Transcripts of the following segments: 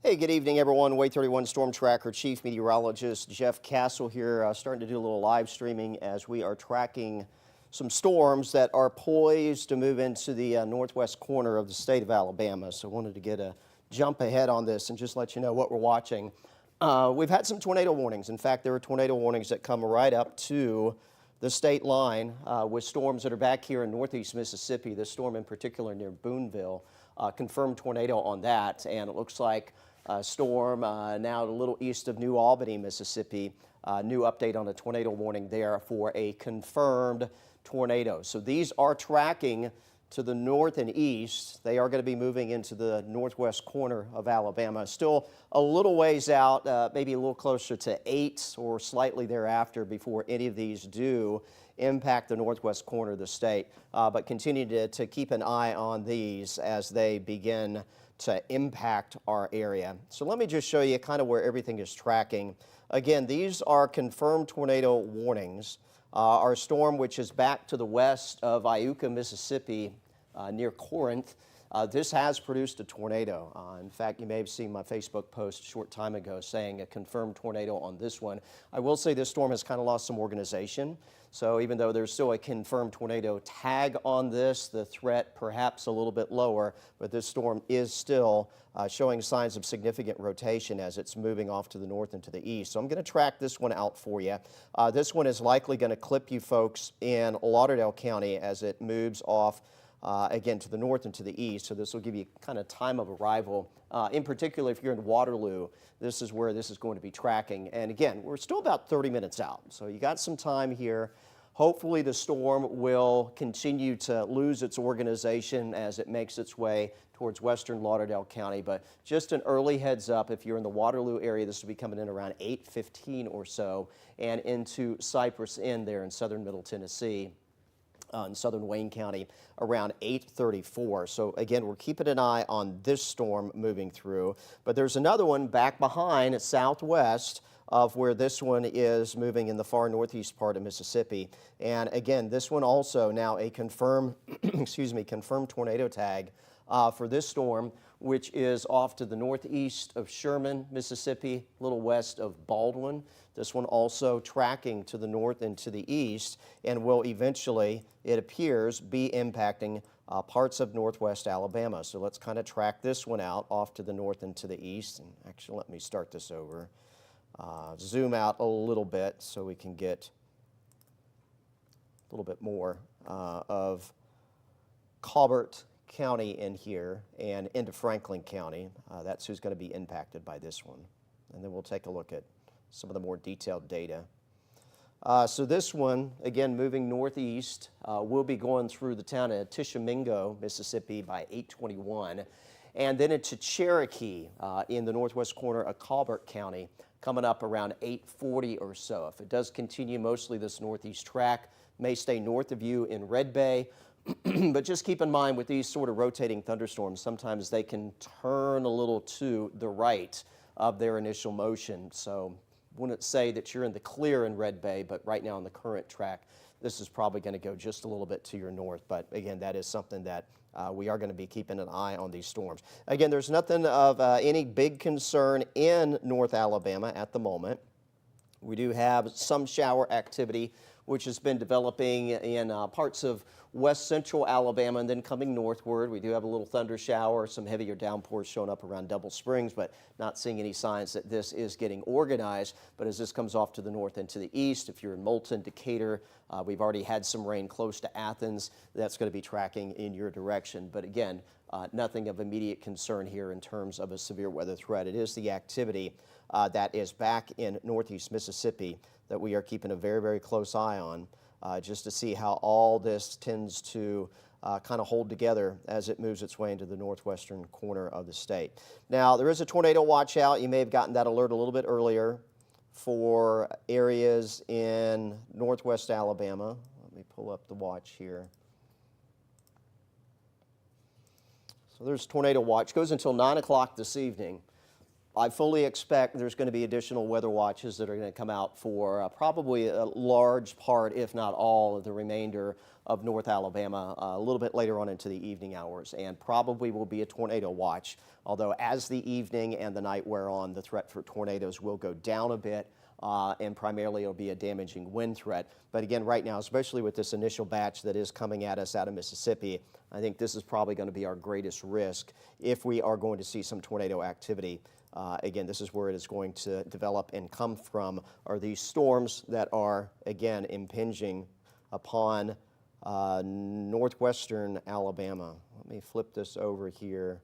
Hey, good evening, everyone. Way 31 Storm Tracker Chief Meteorologist Jeff Castle here, starting to do a little live streaming as we are tracking some storms that are poised to move into the northwest corner of the state of Alabama. So I wanted to get a jump ahead on this and just let you know what we're watching. We've had some tornado warnings. In fact, there are tornado warnings that come right up to the state line with storms that are back here in northeast Mississippi. This storm in particular near Boonville, confirmed tornado on that, and it looks like a storm now a little east of New Albany, Mississippi. New update on a tornado warning there for a confirmed tornado. So these are tracking to the north and east. They are going to be moving into the northwest corner of Alabama. Still a little ways out, maybe a little closer to 8 or slightly thereafter before any of these do impact the northwest corner of the state. But continue to keep an eye on these as they begin to impact our area. So let me just show you kind of where everything is tracking. Again, these are confirmed tornado warnings. Our storm, which is back to the west of Iuka, Mississippi, near Corinth, this has produced a tornado. In fact, you may have seen my Facebook post a short time ago saying a confirmed tornado on this one. I will say this storm has kind of lost some organization. So even though there's still a confirmed tornado tag on this, the threat perhaps a little bit lower, but this storm is still showing signs of significant rotation as it's moving off to the north and to the east. So I'm going to track this one out for you. This one is likely going to clip you folks in Lauderdale County as it moves off again to the north and to the east. So this will give you kind of time of arrival. In particular, if you're in Waterloo, this is where this is going to be tracking. And again, we're still about 30 minutes out. So you got some time here. Hopefully the storm will continue to lose its organization as it makes its way towards western Lauderdale County. But just an early heads up, if you're in the Waterloo area, this will be coming in around 8:15 or so and into Cypress End there in southern Middle Tennessee. In southern Wayne County around 8:34. So again, we're keeping an eye on this storm moving through. But there's another one back behind southwest of where this one is moving in the far northeast part of Mississippi. And again, this one also now a confirmed, confirmed tornado tag for this storm, which is off to the northeast of Sherman, Mississippi, a little west of Baldwin. This one also tracking to the north and to the east and will eventually, it appears, be impacting parts of northwest Alabama. So let's kind of track this one out off to the north and to the east. And actually, let me start this over. Zoom out a little bit so we can get a little bit more of Colbert County in here and into Franklin County. That's who's going to be impacted by this one. And then we'll take a look at some of the more detailed data. So this one, again, moving northeast, will be going through the town of Tishomingo, Mississippi by 8:21, and then into Cherokee in the northwest corner of Colbert County, coming up around 8:40 or so. If it does continue, mostly this northeast track may stay north of you in Red Bay. But just keep in mind with these sort of rotating thunderstorms, sometimes they can turn a little to the right of their initial motion. So wouldn't say that you're in the clear in Red Bay, but right now on the current track, this is probably going to go just a little bit to your north. But again, that is something that we are going to be keeping an eye on these storms. Again, there's nothing of any big concern in North Alabama at the moment. We do have some shower activity, which has been developing in parts of west central Alabama and then coming northward. We do have a little thunder shower, some heavier downpours showing up around Double Springs, but not seeing any signs that this is getting organized. But as this comes off to the north and to the east, if you're in Moulton, Decatur, we've already had some rain close to Athens. That's going to be tracking in your direction. But again, nothing of immediate concern here in terms of a severe weather threat. It is the activity that is back in northeast Mississippi that we are keeping a very, very close eye on, just to see how all this tends to kind of hold together as it moves its way into the northwestern corner of the state. Now, there is a tornado watch out. You may have gotten that alert a little bit earlier for areas in northwest Alabama. Let me pull up the watch here. So there's tornado watch. Goes until 9 o'clock this evening. I fully expect there's going to be additional weather watches that are going to come out for probably a large part, if not all, of the remainder of North Alabama a little bit later on into the evening hours, and probably will be a tornado watch. Although as the evening and the night wear on, the threat for tornadoes will go down a bit. And primarily it'll be a damaging wind threat. But again, right now, especially with this initial batch that is coming at us out of Mississippi, I think this is probably going to be our greatest risk if we are going to see some tornado activity. Again, this is where it is going to develop and come from, are these storms that are, again, impinging upon northwestern Alabama. Let me flip this over here.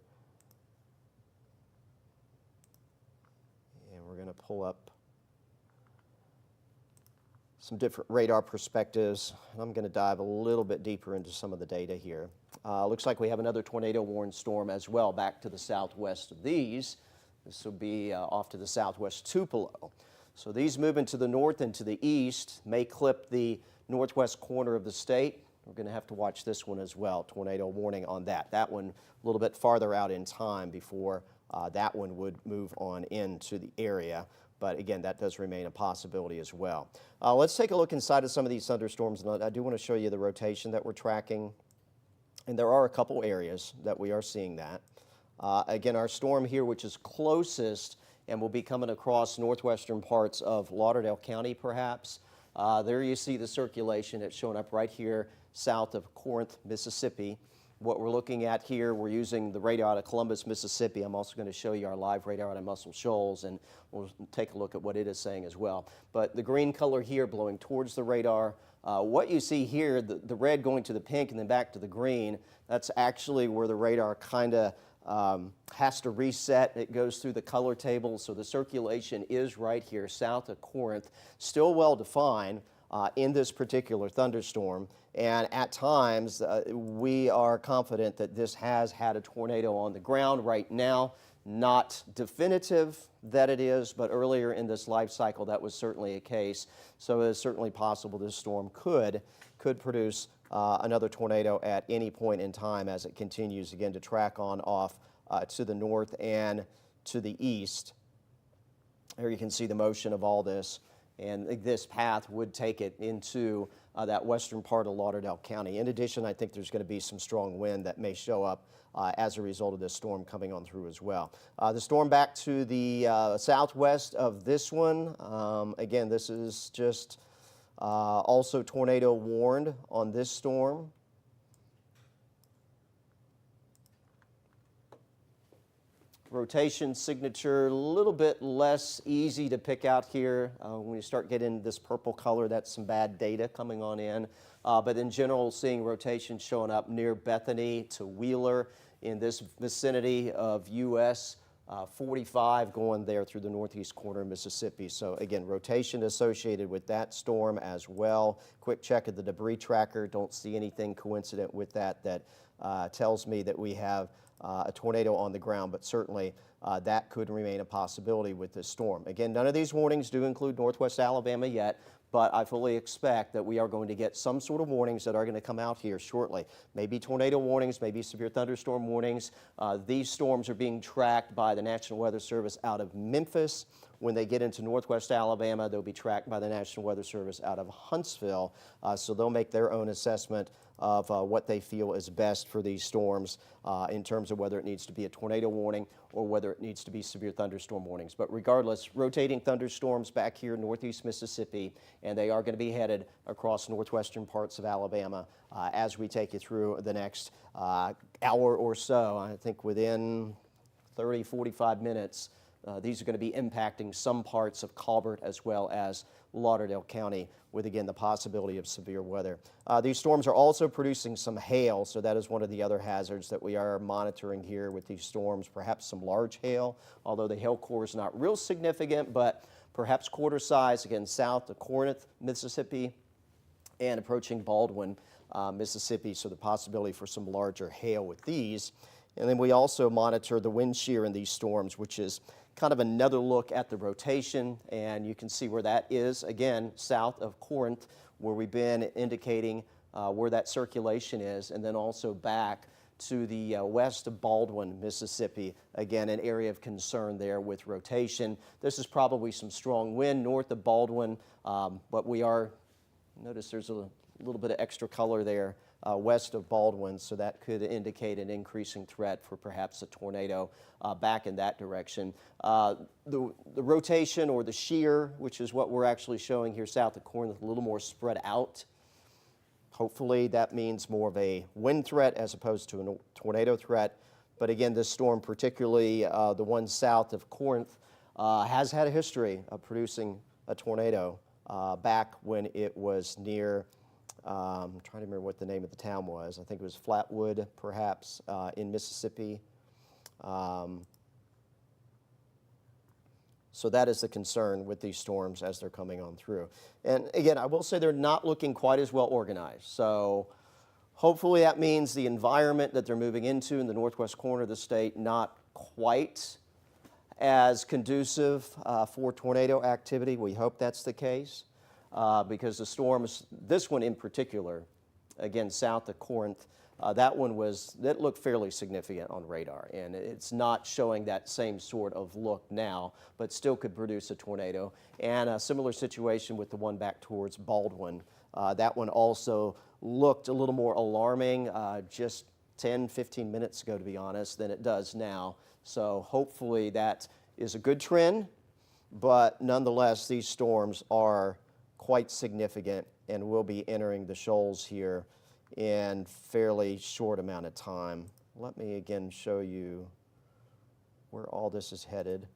And we're going to pull up some different radar perspectives. I'm going to dive a little bit deeper into some of the data here. Looks like we have another tornado warned storm as well back to the southwest of these. This will be off to the southwest Tupelo. So these moving to the north and to the east may clip the northwest corner of the state. We're going to have to watch this one as well. Tornado warning on that. That one a little bit farther out in time before that one would move on into the area. But again, that does remain a possibility as well. Let's take a look inside of some of these thunderstorms. And I do want to show you the rotation that we're tracking. And there are a couple areas that we are seeing that. Again, our storm here, which is closest and will be coming across northwestern parts of Lauderdale County, perhaps. There you see the circulation. It's showing up right here south of Corinth, Mississippi. What we're looking at here, we're using the radar out of Columbus, Mississippi. I'm also going to show you our live radar out of Muscle Shoals, and we'll take a look at what it is saying as well. But the green color here blowing towards the radar. What you see here, the red going to the pink and then back to the green, that's actually where the radar kind of has to reset. It goes through the color table, so the circulation is right here south of Corinth, still well defined in this particular thunderstorm. And at times, we are confident that this has had a tornado on the ground right now. Not definitive that it is, but earlier in this life cycle, that was certainly a case. So it is certainly possible this storm could produce another tornado at any point in time as it continues again to track on off to the north and to the east. Here you can see the motion of all this, and this path would take it into that western part of Lauderdale County. In addition, I think there's going to be some strong wind that may show up as a result of this storm coming on through as well. The storm back to the southwest of this one, again, this is just also tornado warned on this storm. Rotation signature, a little bit less easy to pick out here. When you start getting this purple color, that's some bad data coming on in. But in general, seeing rotation showing up near Bethany to Wheeler in this vicinity of US 45 going there through the northeast corner of Mississippi. So again, rotation associated with that storm as well. Quick check of the debris tracker. Don't see anything coincident with that tells me that we have a tornado on the ground, but certainly that could remain a possibility with this storm. Again, none of these warnings do include northwest Alabama yet, but I fully expect that we are going to get some sort of warnings that are going to come out here shortly. Maybe tornado warnings, maybe severe thunderstorm warnings. These storms are being tracked by the National Weather Service out of Memphis. When they get into northwest Alabama, they'll be tracked by the National Weather Service out of Huntsville. So they'll make their own assessment of what they feel is best for these storms in terms of whether it needs to be a tornado warning or whether it needs to be severe thunderstorm warnings. But regardless, rotating thunderstorms back here in northeast Mississippi, and they are going to be headed across northwestern parts of Alabama as we take you through the next hour or so. I think within 30, 45 minutes, these are going to be impacting some parts of Colbert as well as Lauderdale County with, again, the possibility of severe weather. These storms are also producing some hail, so that is one of the other hazards that we are monitoring here with these storms, perhaps some large hail, although the hail core is not real significant, but perhaps quarter size, again, south of Corinth, Mississippi, and approaching Baldwin, Mississippi, so the possibility for some larger hail with these. And then we also monitor the wind shear in these storms, which is kind of another look at the rotation, and you can see where that is, again, south of Corinth, where we've been indicating where that circulation is, and then also back to the west of Baldwin, Mississippi. Again, an area of concern there with rotation. This is probably some strong wind north of Baldwin, but we are, notice there's a little bit of extra color there west of Baldwin, so that could indicate an increasing threat for perhaps a tornado back in that direction. The rotation or the shear, which is what we're actually showing here south of Corinth, a little more spread out. Hopefully that means more of a wind threat as opposed to a tornado threat. But again, this storm, particularly the one south of Corinth, has had a history of producing a tornado back when it was near, I'm trying to remember what the name of the town was. I think it was Flatwood, perhaps, in Mississippi. So that is the concern with these storms as they're coming on through. And again, I will say they're not looking quite as well organized. So hopefully that means the environment that they're moving into in the northwest corner of the state not quite as conducive for tornado activity. We hope that's the case because the storms, this one in particular, again, south of Corinth, that looked fairly significant on radar, and it's not showing that same sort of look now, but still could produce a tornado. And a similar situation with the one back towards Baldwin. That one also looked a little more alarming just 10, 15 minutes ago, to be honest, than it does now. So hopefully that is a good trend, but nonetheless, these storms are quite significant and will be entering the shoals here in fairly short amount of time. Let me again show you where all this is headed.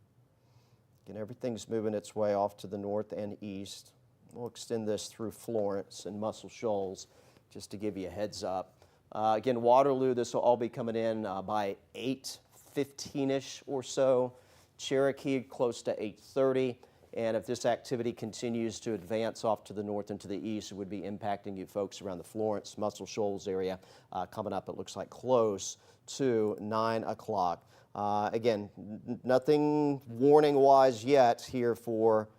Again, everything's moving its way off to the north and east. We'll extend this through Florence and Muscle Shoals just to give you a heads up. Again, Waterloo, this will all be coming in by 8:15-ish or so. Cherokee close to 8:30. And if this activity continues to advance off to the north and to the east, it would be impacting you folks around the Florence, Muscle Shoals area coming up, it looks like, close to 9 o'clock. Again, nothing warning-wise yet here for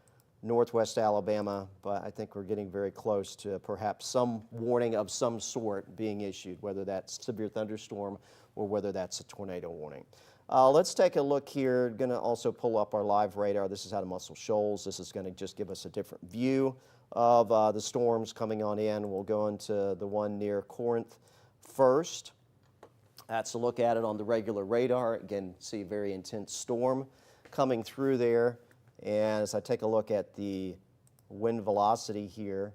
northwest Alabama, but I think we're getting very close to perhaps some warning of some sort being issued, whether that's severe thunderstorm or whether that's a tornado warning. Let's take a look here. Going to also pull up our live radar. This is out of Muscle Shoals. This is going to just give us a different view of the storms coming on in. We'll go into the one near Corinth first. That's a look at it on the regular radar. Again, see a very intense storm coming through there. And as I take a look at the wind velocity here,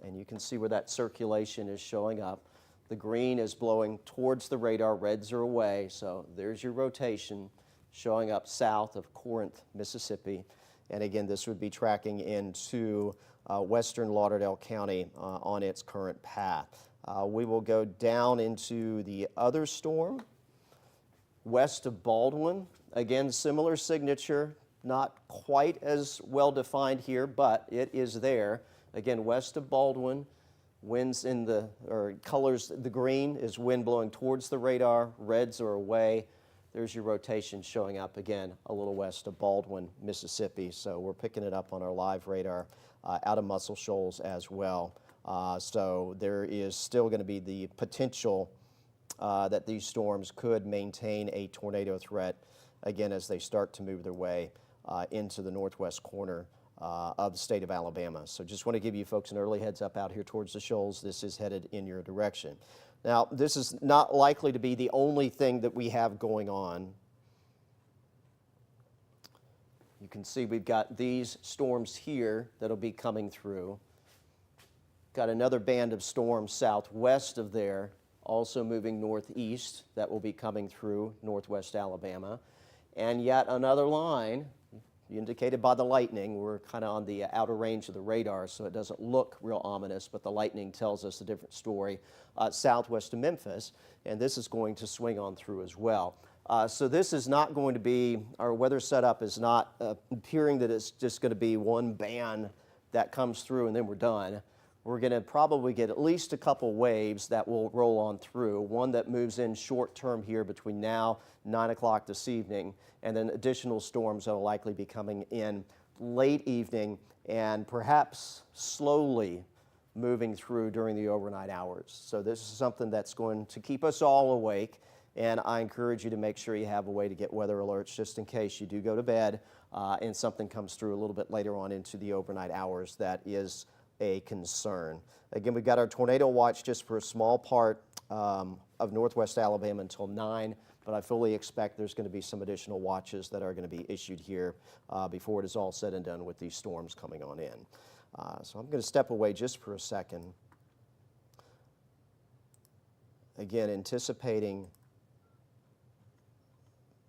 and you can see where that circulation is showing up. The green is blowing towards the radar, reds are away, so there's your rotation showing up south of Corinth, Mississippi. And again, this would be tracking into western Lauderdale County on its current path. We will go down into the other storm, west of Baldwin. Again, similar signature, not quite as well defined here, but it is there. Again, west of Baldwin. Winds in the, or colors, the green is wind blowing towards the radar, reds are away. There's your rotation showing up again a little west of Baldwin, Mississippi. So we're picking it up on our live radar out of Muscle Shoals as well. So there is still going to be the potential that these storms could maintain a tornado threat again as they start to move their way into the northwest corner of the state of Alabama. So just want to give you folks an early heads up out here towards the shoals. This is headed in your direction. Now, this is not likely to be the only thing that we have going on. You can see we've got these storms here that'll be coming through. Got another band of storms southwest of there, also moving northeast, that will be coming through northwest Alabama. And yet another line, indicated by the lightning. We're kind of on the outer range of the radar, so it doesn't look real ominous, but the lightning tells us a different story southwest of Memphis, and this is going to swing on through as well. So this is not going to be, our weather setup is not appearing that it's just going to be one band that comes through and then we're done. We're going to probably get at least a couple waves that will roll on through, one that moves in short term here between now, 9 o'clock this evening, and then additional storms that will likely be coming in late evening and perhaps slowly moving through during the overnight hours. So this is something that's going to keep us all awake, and I encourage you to make sure you have a way to get weather alerts just in case you do go to bed and something comes through a little bit later on into the overnight hours that is a concern. Again, we've got our tornado watch just for a small part of northwest Alabama until 9, but I fully expect there's going to be some additional watches that are going to be issued here before it is all said and done with these storms coming on in. So I'm going to step away just for a second. Again, anticipating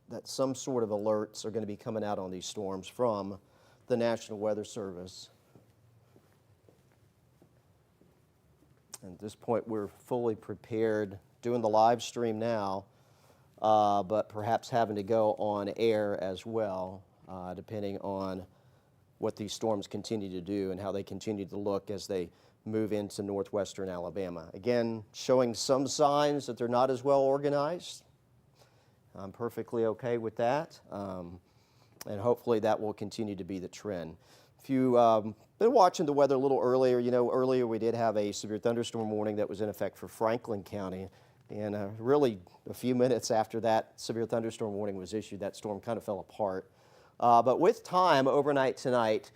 that some sort of alerts are going to be coming out on these storms from the National Weather Service. At this point, we're fully prepared, doing the live stream now, but perhaps having to go on air as well, depending on what these storms continue to do and how they continue to look as they move into northwestern Alabama. Again, showing some signs that they're not as well organized. I'm perfectly okay with that, and hopefully that will continue to be the trend. If you've been watching the weather a little earlier, you know, earlier we did have a severe thunderstorm warning that was in effect for Franklin County, and really a few minutes after that severe thunderstorm warning was issued, that storm kind of fell apart. But with time, overnight tonight,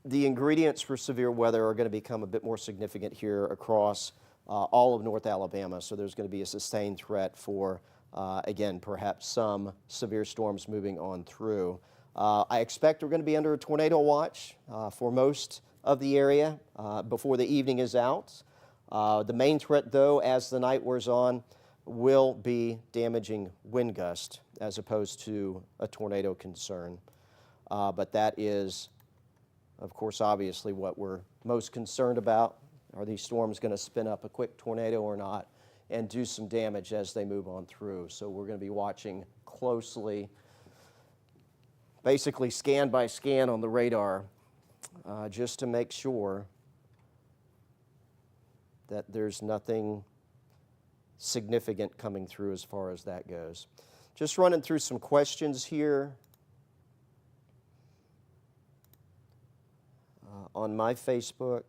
the ingredients for severe weather are going to become a bit more significant here across all of North Alabama, so there's going to be a sustained threat for again, perhaps some severe storms moving on through. I expect we're going to be under a tornado watch for most of the area before the evening is out. The main threat, though, as the night wears on, will be damaging wind gust as opposed to a tornado concern. But that is, of course, obviously what we're most concerned about. Are these storms going to spin up a quick tornado or not, and do some damage as they move on through? So we're going to be watching closely, basically scan by scan on the radar, just to make sure that there's nothing significant coming through as far as that goes. Just running through some questions here on my Facebook.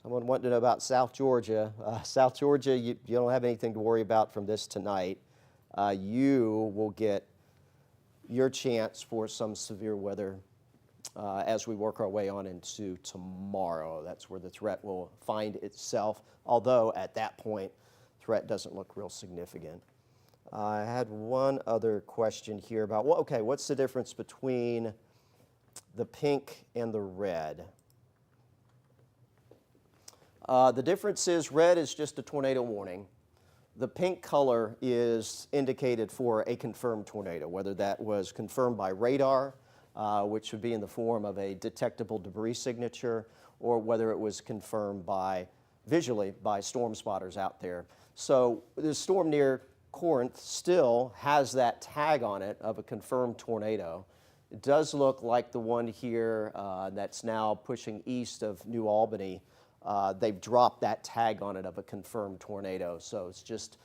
Someone wanted to know about South Georgia. South Georgia, you don't have anything to worry about from this tonight. You will get your chance for some severe weather as we work our way on into tomorrow. That's where the threat will find itself, although at that point, threat doesn't look real significant. I had one other question here about, well, okay, what's the difference between the pink and the red? The difference is red is just a tornado warning. The pink color is indicated for a confirmed tornado, whether that was confirmed by radar, which would be in the form of a detectable debris signature, or whether it was confirmed visually by storm spotters out there. So the storm near Corinth still has that tag on it of a confirmed tornado. It does look like the one here that's now pushing east of New Albany. They've dropped that tag on it of a confirmed tornado. So it's just,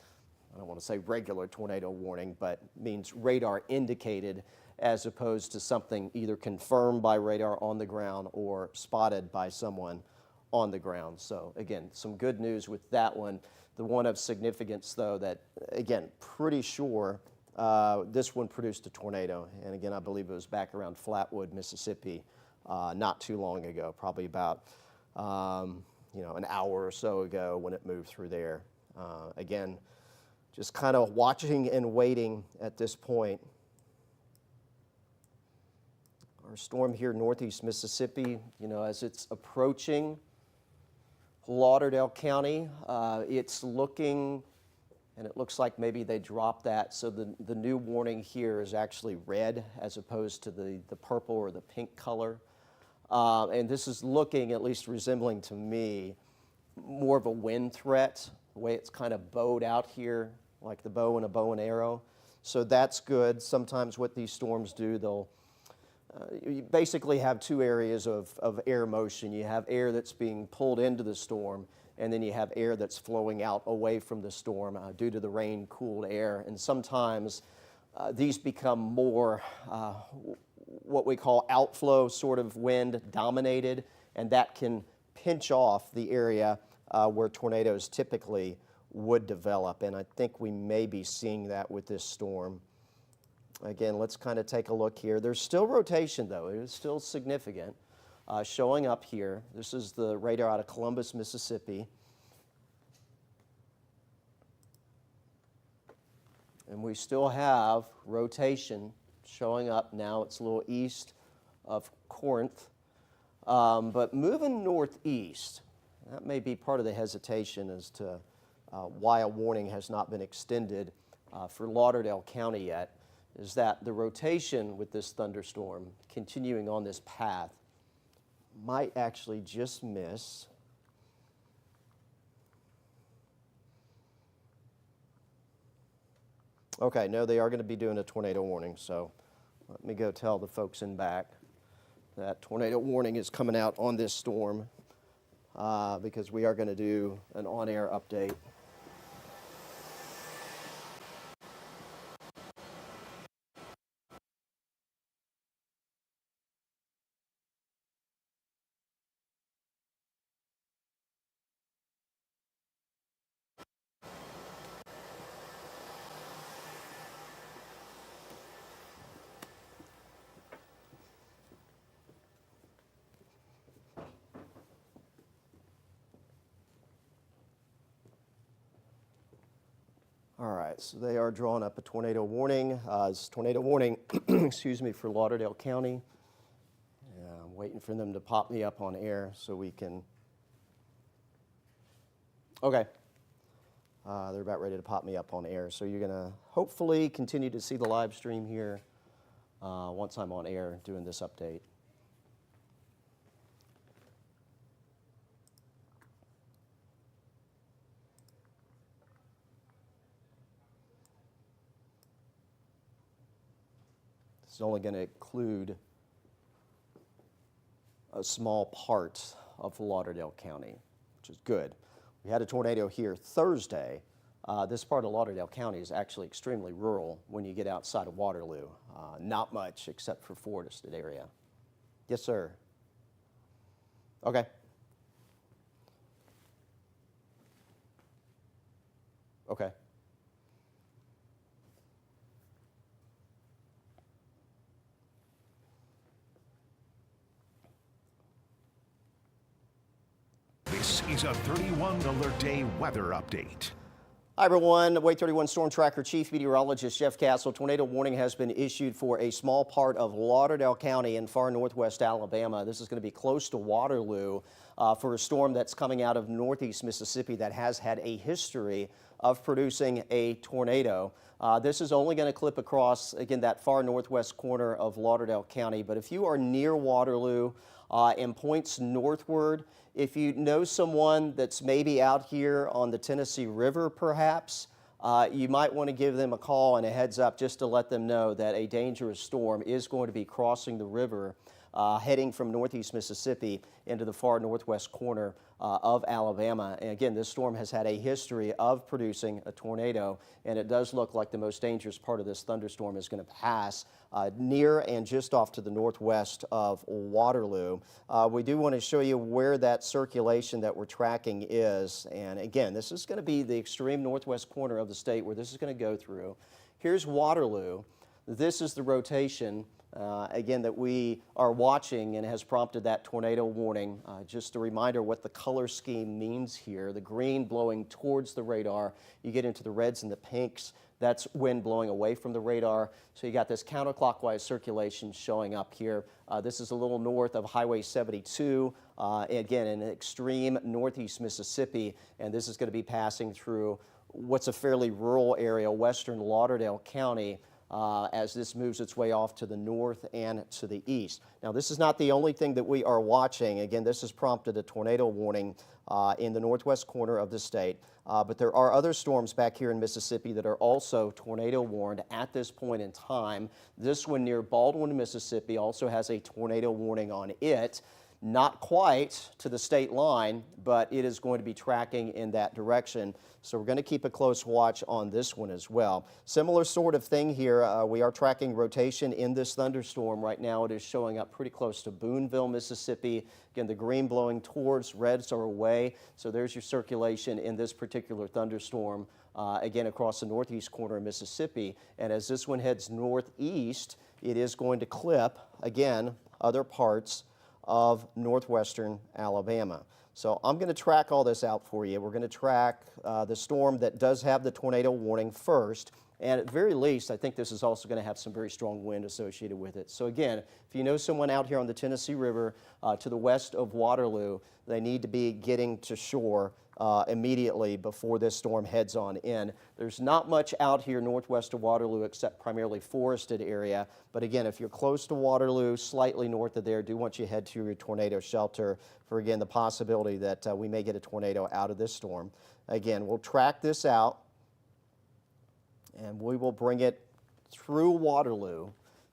I don't want to say regular tornado warning, but means radar indicated as opposed to something either confirmed by radar on the ground or spotted by someone on the ground. So again, some good news with that one. The one of significance, though, that, again, pretty sure this one produced a tornado. And again, I believe it was back around Flatwood, Mississippi, not too long ago, probably about an hour or so ago when it moved through there. Again, just kind of watching and waiting at this point. Our storm here northeast Mississippi, as it's approaching Lauderdale County, it's looking, and it looks like maybe they dropped that, so the new warning here is actually red as opposed to the purple or the pink color. And this is looking, at least resembling to me, more of a wind threat, the way it's kind of bowed out here, like the bow in a bow and arrow. So that's good. Sometimes what these storms do, you basically have two areas of air motion. You have air that's being pulled into the storm, and then you have air that's flowing out away from the storm due to the rain-cooled air. And sometimes these become more what we call outflow sort of wind dominated, and that can pinch off the area where tornadoes typically would develop. And I think we may be seeing that with this storm. Again, let's kind of take a look here. There's still rotation, though. It is still significant. Showing up here, this is the radar out of Columbus, Mississippi. And we still have rotation showing up now. It's a little east of Corinth. But moving northeast, that may be part of the hesitation as to why a warning has not been extended for Lauderdale County yet, is that the rotation with this thunderstorm continuing on this path might actually just miss Okay, no, they are going to be doing a tornado warning, so let me go tell the folks in back that tornado warning is coming out on this storm because we are going to do an on-air update. All right, so they are drawing up a tornado warning. It's tornado warning, excuse me, for Lauderdale County. I'm waiting for them to pop me up on air so we can. Okay, they're about ready to pop me up on air. So you're gonna hopefully continue to see the live stream here once I'm on air doing this update. It's only going to include a small part of Lauderdale County, which is good. We had a tornado here Thursday. This part of Lauderdale County is actually extremely rural when you get outside of Waterloo. Not much except for forested area. Yes, sir. Okay. Okay. This is a 31 Alert Day weather update. Hi everyone, Wake 31 Storm Tracker Chief Meteorologist Jeff Castle. Tornado warning has been issued for a small part of Lauderdale County in far northwest Alabama. This is going to be close to Waterloo for a storm that's coming out of northeast Mississippi that has had a history of producing a tornado. This is only going to clip across, again, that far northwest corner of Lauderdale County. But if you are near Waterloo and points northward, if you know someone that's maybe out here on the Tennessee River perhaps, you might want to give them a call and a heads up just to let them know that a dangerous storm is going to be crossing the river heading from northeast Mississippi into the far northwest corner of Alabama. And again, this storm has had a history of producing a tornado, and it does look like the most dangerous part of this thunderstorm is going to pass near and just off to the northwest of Waterloo. We do want to show you where that circulation that we're tracking is. And again, this is going to be the extreme northwest corner of the state where this is going to go through. Here's Waterloo. This is the rotation again, that we are watching and has prompted that tornado warning. Just a reminder what the color scheme means here. The green blowing towards the radar. You get into the reds and the pinks. That's wind blowing away from the radar. So you got this counterclockwise circulation showing up here. This is a little north of Highway 72, again, in extreme northeast Mississippi. And this is going to be passing through what's a fairly rural area, western Lauderdale County, as this moves its way off to the north and to the east. Now, this is not the only thing that we are watching. Again, this has prompted a tornado warning in the northwest corner of the state. But there are other storms back here in Mississippi that are also tornado warned at this point in time. This one near Baldwin, Mississippi also has a tornado warning on it. Not quite to the state line, but it is going to be tracking in that direction. So we're going to keep a close watch on this one as well. Similar sort of thing here. We are tracking rotation in this thunderstorm. Right now it is showing up pretty close to Boonville, Mississippi. Again, the green blowing towards, reds are away. So there's your circulation in this particular thunderstorm, again, across the northeast corner of Mississippi. And as this one heads northeast, it is going to clip, again, other parts of northwestern Alabama. So I'm going to track all this out for you. We're going to track the storm that does have the tornado warning first. And at the very least, I think this is also going to have some very strong wind associated with it. So again, if you know someone out here on the Tennessee River to the west of Waterloo, they need to be getting to shore immediately before this storm heads on in. There's not much out here northwest of Waterloo except primarily forested area. But again, if you're close to Waterloo, slightly north of there, do want you to head to your tornado shelter for, again, the possibility that we may get a tornado out of this storm. Again, we'll track this out and we will bring it through Waterloo.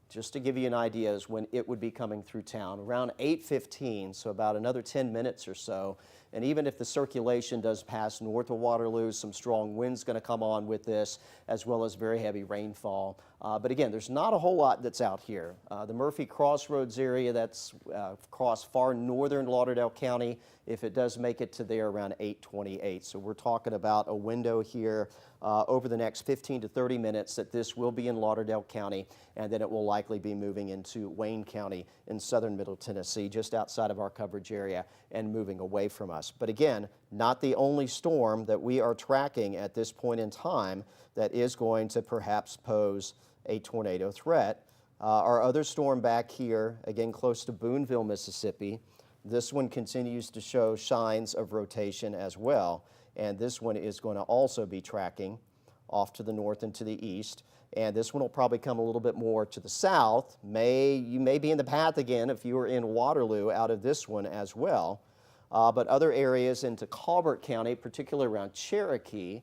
Just to give you an idea is when it would be coming through town, around 8:15, so about another 10 minutes or so. And even if the circulation does pass north of Waterloo, some strong winds going to come on with this, as well as very heavy rainfall. But again, there's not a whole lot that's out here. The Murphy Crossroads area, that's across far northern Lauderdale County, if it does make it to there around 8:28. So we're talking about a window here over the next 15 to 30 minutes that this will be in Lauderdale County, and then it will likely be moving into Wayne County in southern Middle Tennessee, just outside of our coverage area and moving away from us. But again, not the only storm that we are tracking at this point in time that is going to perhaps pose a tornado threat. Our other storm back here, again close to Boonville, Mississippi, this one continues to show signs of rotation as well. And this one is going to also be tracking off to the north and to the east. And this one will probably come a little bit more to the south. You may be in the path again if you are in Waterloo out of this one as well. But other areas into Colbert County, particularly around Cherokee,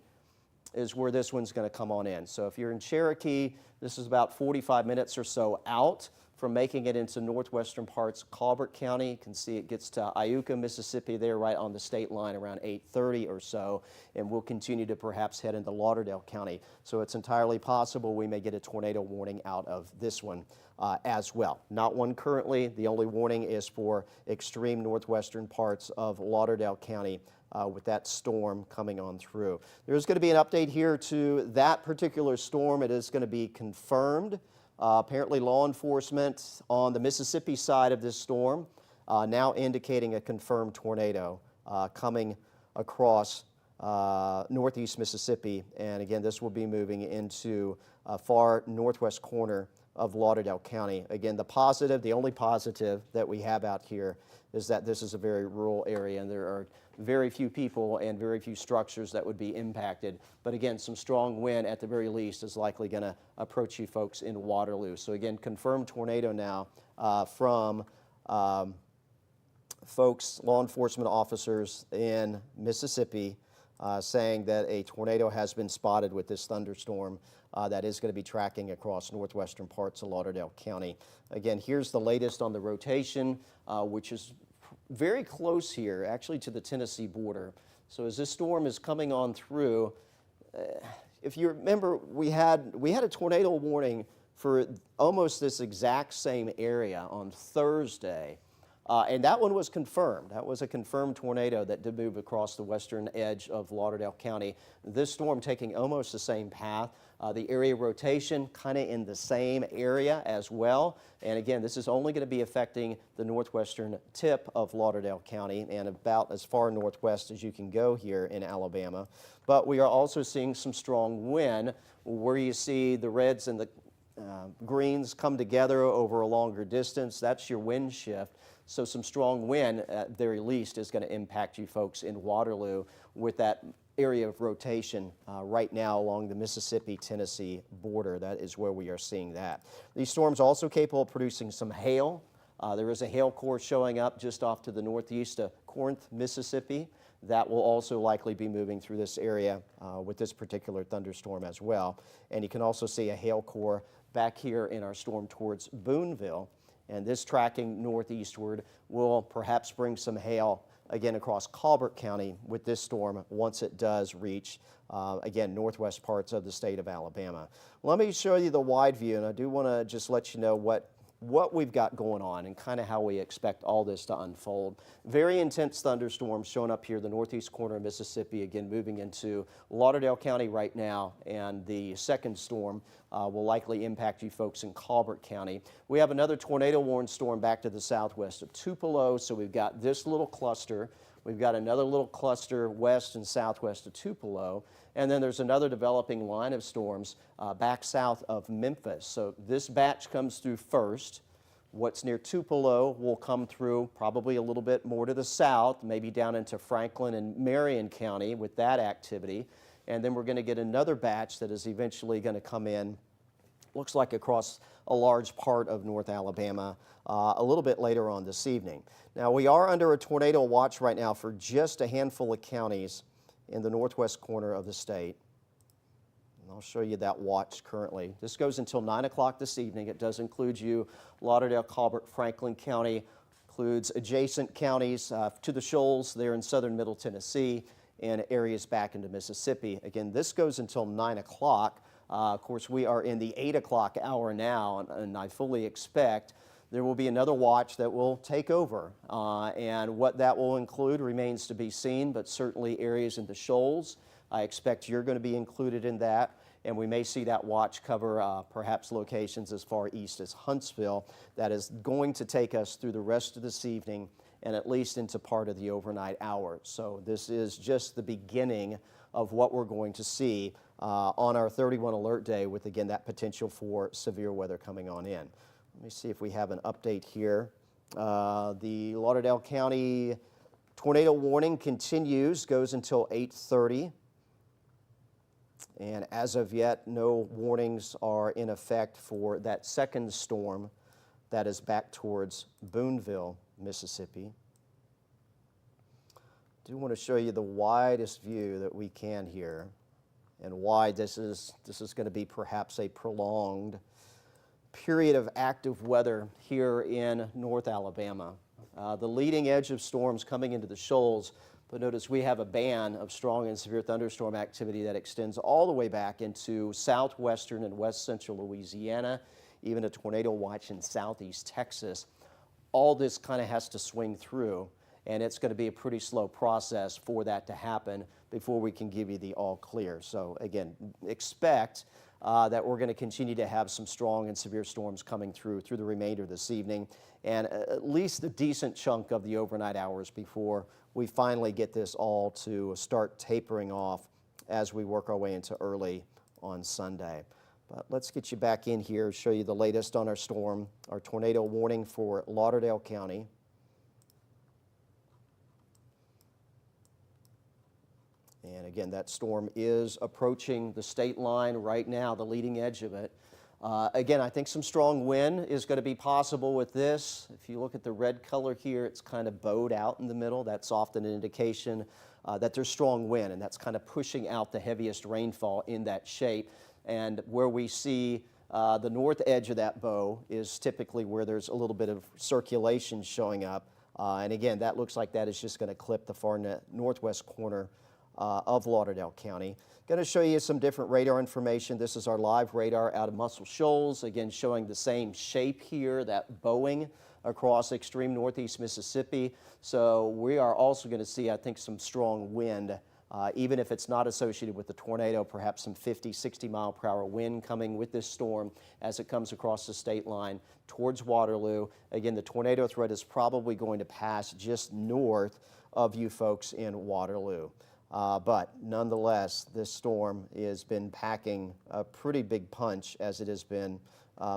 is where this one's going to come on in. So if you're in Cherokee, this is about 45 minutes or so out from making it into northwestern parts of Colbert County. You can see it gets to Iuka, Mississippi there right on the state line around 8:30 or so, and we'll continue to perhaps head into Lauderdale County. So it's entirely possible we may get a tornado warning out of this one as well. Not one currently. The only warning is for extreme northwestern parts of Lauderdale County with that storm coming on through. There's going to be an update here to that particular storm. It is going to be confirmed. Apparently law enforcement on the Mississippi side of this storm now indicating a confirmed tornado coming across northeast Mississippi. And again, this will be moving into a far northwest corner of Lauderdale County. Again, the only positive that we have out here is that this is a very rural area and there are very few people and very few structures that would be impacted. But again, some strong wind at the very least is likely going to approach you folks in Waterloo. So again, confirmed tornado now from folks, law enforcement officers in Mississippi saying that a tornado has been spotted with this thunderstorm that is going to be tracking across northwestern parts of Lauderdale County. Again, here's the latest on the rotation, which is very close here, actually to the Tennessee border. So as this storm is coming on through, if you remember, we had a tornado warning for almost this exact same area on Thursday. And that one was confirmed. That was a confirmed tornado that did move across the western edge of Lauderdale County. This storm taking almost the same path. The area rotation kind of in the same area as well. And again, this is only going to be affecting the northwestern tip of Lauderdale County and about as far northwest as you can go here in Alabama. But we are also seeing some strong wind where you see the reds and the greens come together over a longer distance. That's your wind shift. So some strong wind, at very least, is going to impact you folks in Waterloo with that area of rotation right now along the Mississippi-Tennessee border. That is where we are seeing that. These storms are also capable of producing some hail. There is a hail core showing up just off to the northeast of Corinth, Mississippi. That will also likely be moving through this area with this particular thunderstorm as well. And you can also see a hail core back here in our storm towards Boonville. And this tracking northeastward will perhaps bring some hail again across Colbert County with this storm once it does reach, again, northwest parts of the state of Alabama. Let me show you the wide view, and I do want to just let you know what we've got going on and kind of how we expect all this to unfold. Very intense thunderstorms showing up here, the northeast corner of Mississippi, again moving into Lauderdale County right now, and the second storm will likely impact you folks in Colbert County. We have another tornado-warned storm back to the southwest of Tupelo, so we've got this little cluster. We've got another little cluster west and southwest of Tupelo, and then there's another developing line of storms back south of Memphis. So this batch comes through first. What's near Tupelo will come through probably a little bit more to the south, maybe down into Franklin and Marion County with that activity. And then we're going to get another batch that is eventually going to come in, looks like across a large part of North Alabama a little bit later on this evening. Now, we are under a tornado watch right now for just a handful of counties in the northwest corner of the state. And I'll show you that watch currently. This goes until 9 o'clock this evening. It does include you, Lauderdale, Colbert, Franklin County, includes adjacent counties to the shoals there in southern Middle Tennessee and areas back into Mississippi. Again, this goes until 9 o'clock. Of course, we are in the 8 o'clock hour now, and I fully expect there will be another watch that will take over. And what that will include remains to be seen, but certainly areas in the shoals, I expect you're going to be included in that. And we may see that watch cover perhaps locations as far east as Huntsville. That is going to take us through the rest of this evening and at least into part of the overnight hours. So this is just the beginning of what we're going to see on our 31 alert day with, again, that potential for severe weather coming on in. Let me see if we have an update here. The Lauderdale County tornado warning continues, goes until 8:30. And as of yet, no warnings are in effect for that second storm that is back towards Booneville, Mississippi. I do want to show you the widest view that we can here, and why this is going to be perhaps a prolonged period of active weather here in North Alabama. The leading edge of storms coming into the shoals, but notice we have a band of strong and severe thunderstorm activity that extends all the way back into southwestern and west central Louisiana, even a tornado watch in southeast Texas. All this kind of has to swing through, and it's going to be a pretty slow process for that to happen before we can give you the all clear. So again, expect that we're going to continue to have some strong and severe storms coming through the remainder of this evening, and at least a decent chunk of the overnight hours before we finally get this all to start tapering off as we work our way into early on Sunday. But let's get you back in here, show you the latest on our storm, our tornado warning for Lauderdale County. And again, that storm is approaching the state line right now, the leading edge of it. Again, I think some strong wind is going to be possible with this. If you look at the red color here, it's kind of bowed out in the middle. That's often an indication that there's strong wind, and that's kind of pushing out the heaviest rainfall in that shape. And where we see the north edge of that bow is typically where there's a little bit of circulation showing up. And again, that looks like that is just going to clip the far northwest corner of Lauderdale County. Going to show you some different radar information. This is our live radar out of Muscle Shoals, again showing the same shape here, that bowing across extreme northeast Mississippi. So we are also going to see, I think, some strong wind, even if it's not associated with the tornado, perhaps some 50, 60 mile per hour wind coming with this storm as it comes across the state line towards Waterloo. Again, the tornado threat is probably going to pass just north of you folks in Waterloo. But nonetheless, this storm has been packing a pretty big punch as it has been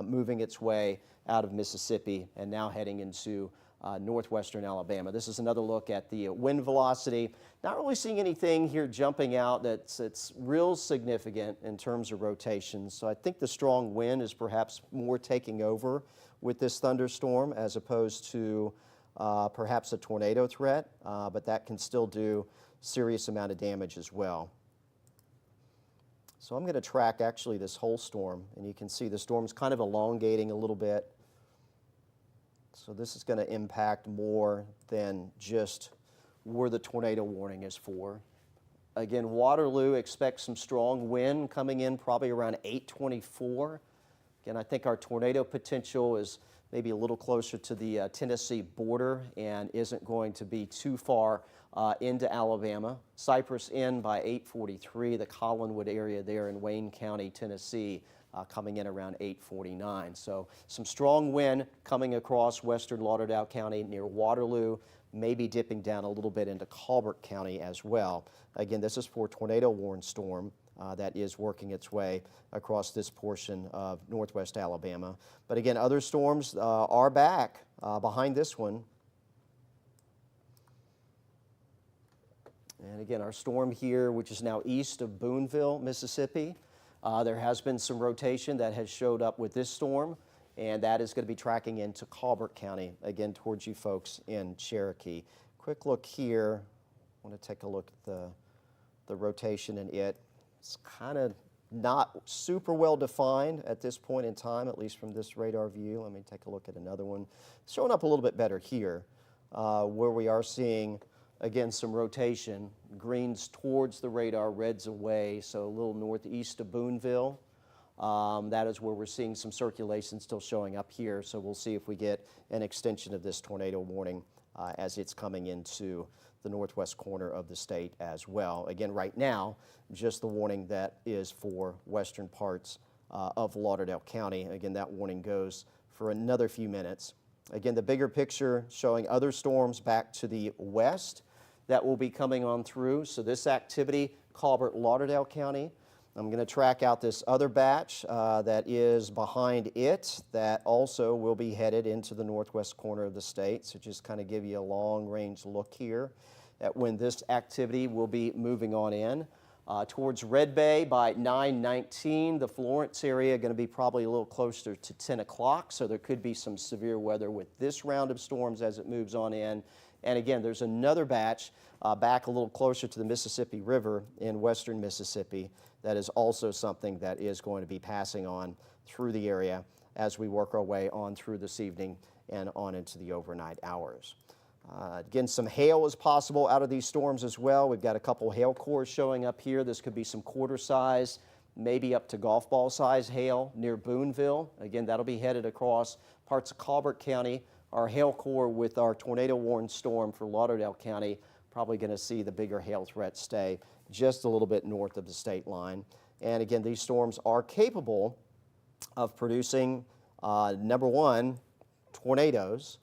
moving its way out of Mississippi and now heading into northwestern Alabama. This is another look at the wind velocity. Not really seeing anything here jumping out that's real significant in terms of rotation. So I think the strong wind is perhaps more taking over with this thunderstorm as opposed to perhaps a tornado threat, but that can still do serious amount of damage as well. So I'm going to track actually this whole storm, and you can see the storm's kind of elongating a little bit. So this is going to impact more than just where the tornado warning is for. Again, Waterloo expects some strong wind coming in probably around 8:24. Again, I think our tornado potential is maybe a little closer to the Tennessee border and isn't going to be too far into Alabama. Cypress in by 8:43, the Collinwood area there in Wayne County, Tennessee, coming in around 8:49. So some strong wind coming across western Lauderdale County near Waterloo, maybe dipping down a little bit into Colbert County as well. Again, this is for tornado warned storm that is working its way across this portion of northwest Alabama. But again, other storms are back behind this one. And again, our storm here, which is now east of Boonville, Mississippi, there has been some rotation that has showed up with this storm, and that is going to be tracking into Colbert County, again, towards you folks in Cherokee. Quick look here. I want to take a look at the rotation in it. It's kind of not super well defined at this point in time, at least from this radar view. Let me take a look at another one. It's showing up a little bit better here, where we are seeing, again, some rotation. Greens towards the radar, reds away, so a little northeast of Boonville. That is where we're seeing some circulation still showing up here, so we'll see if we get an extension of this tornado warning as it's coming into the northwest corner of the state as well. Again, right now, just the warning that is for western parts of Lauderdale County. Again, that warning goes for another few minutes. Again, the bigger picture showing other storms back to the west that will be coming on through. So this activity, Colbert, Lauderdale County. I'm going to track out this other batch that is behind it that also will be headed into the northwest corner of the state. So just kind of give you a long-range look here at when this activity will be moving on in. Towards Red Bay by 9:19, the Florence area going to be probably a little closer to 10 o'clock, so there could be some severe weather with this round of storms as it moves on in. And again, there's another batch back a little closer to the Mississippi River in western Mississippi. That is also something that is going to be passing on through the area as we work our way on through this evening and on into the overnight hours. Again, some hail is possible out of these storms as well. We've got a couple hail cores showing up here. This could be some quarter size, maybe up to golf ball size hail near Boonville. Again, that'll be headed across parts of Colbert County. Our hail core with our tornado warned storm for Lauderdale County, probably going to see the bigger hail threat stay just a little bit north of the state line. And again, these storms are capable of producing, number one, tornadoes,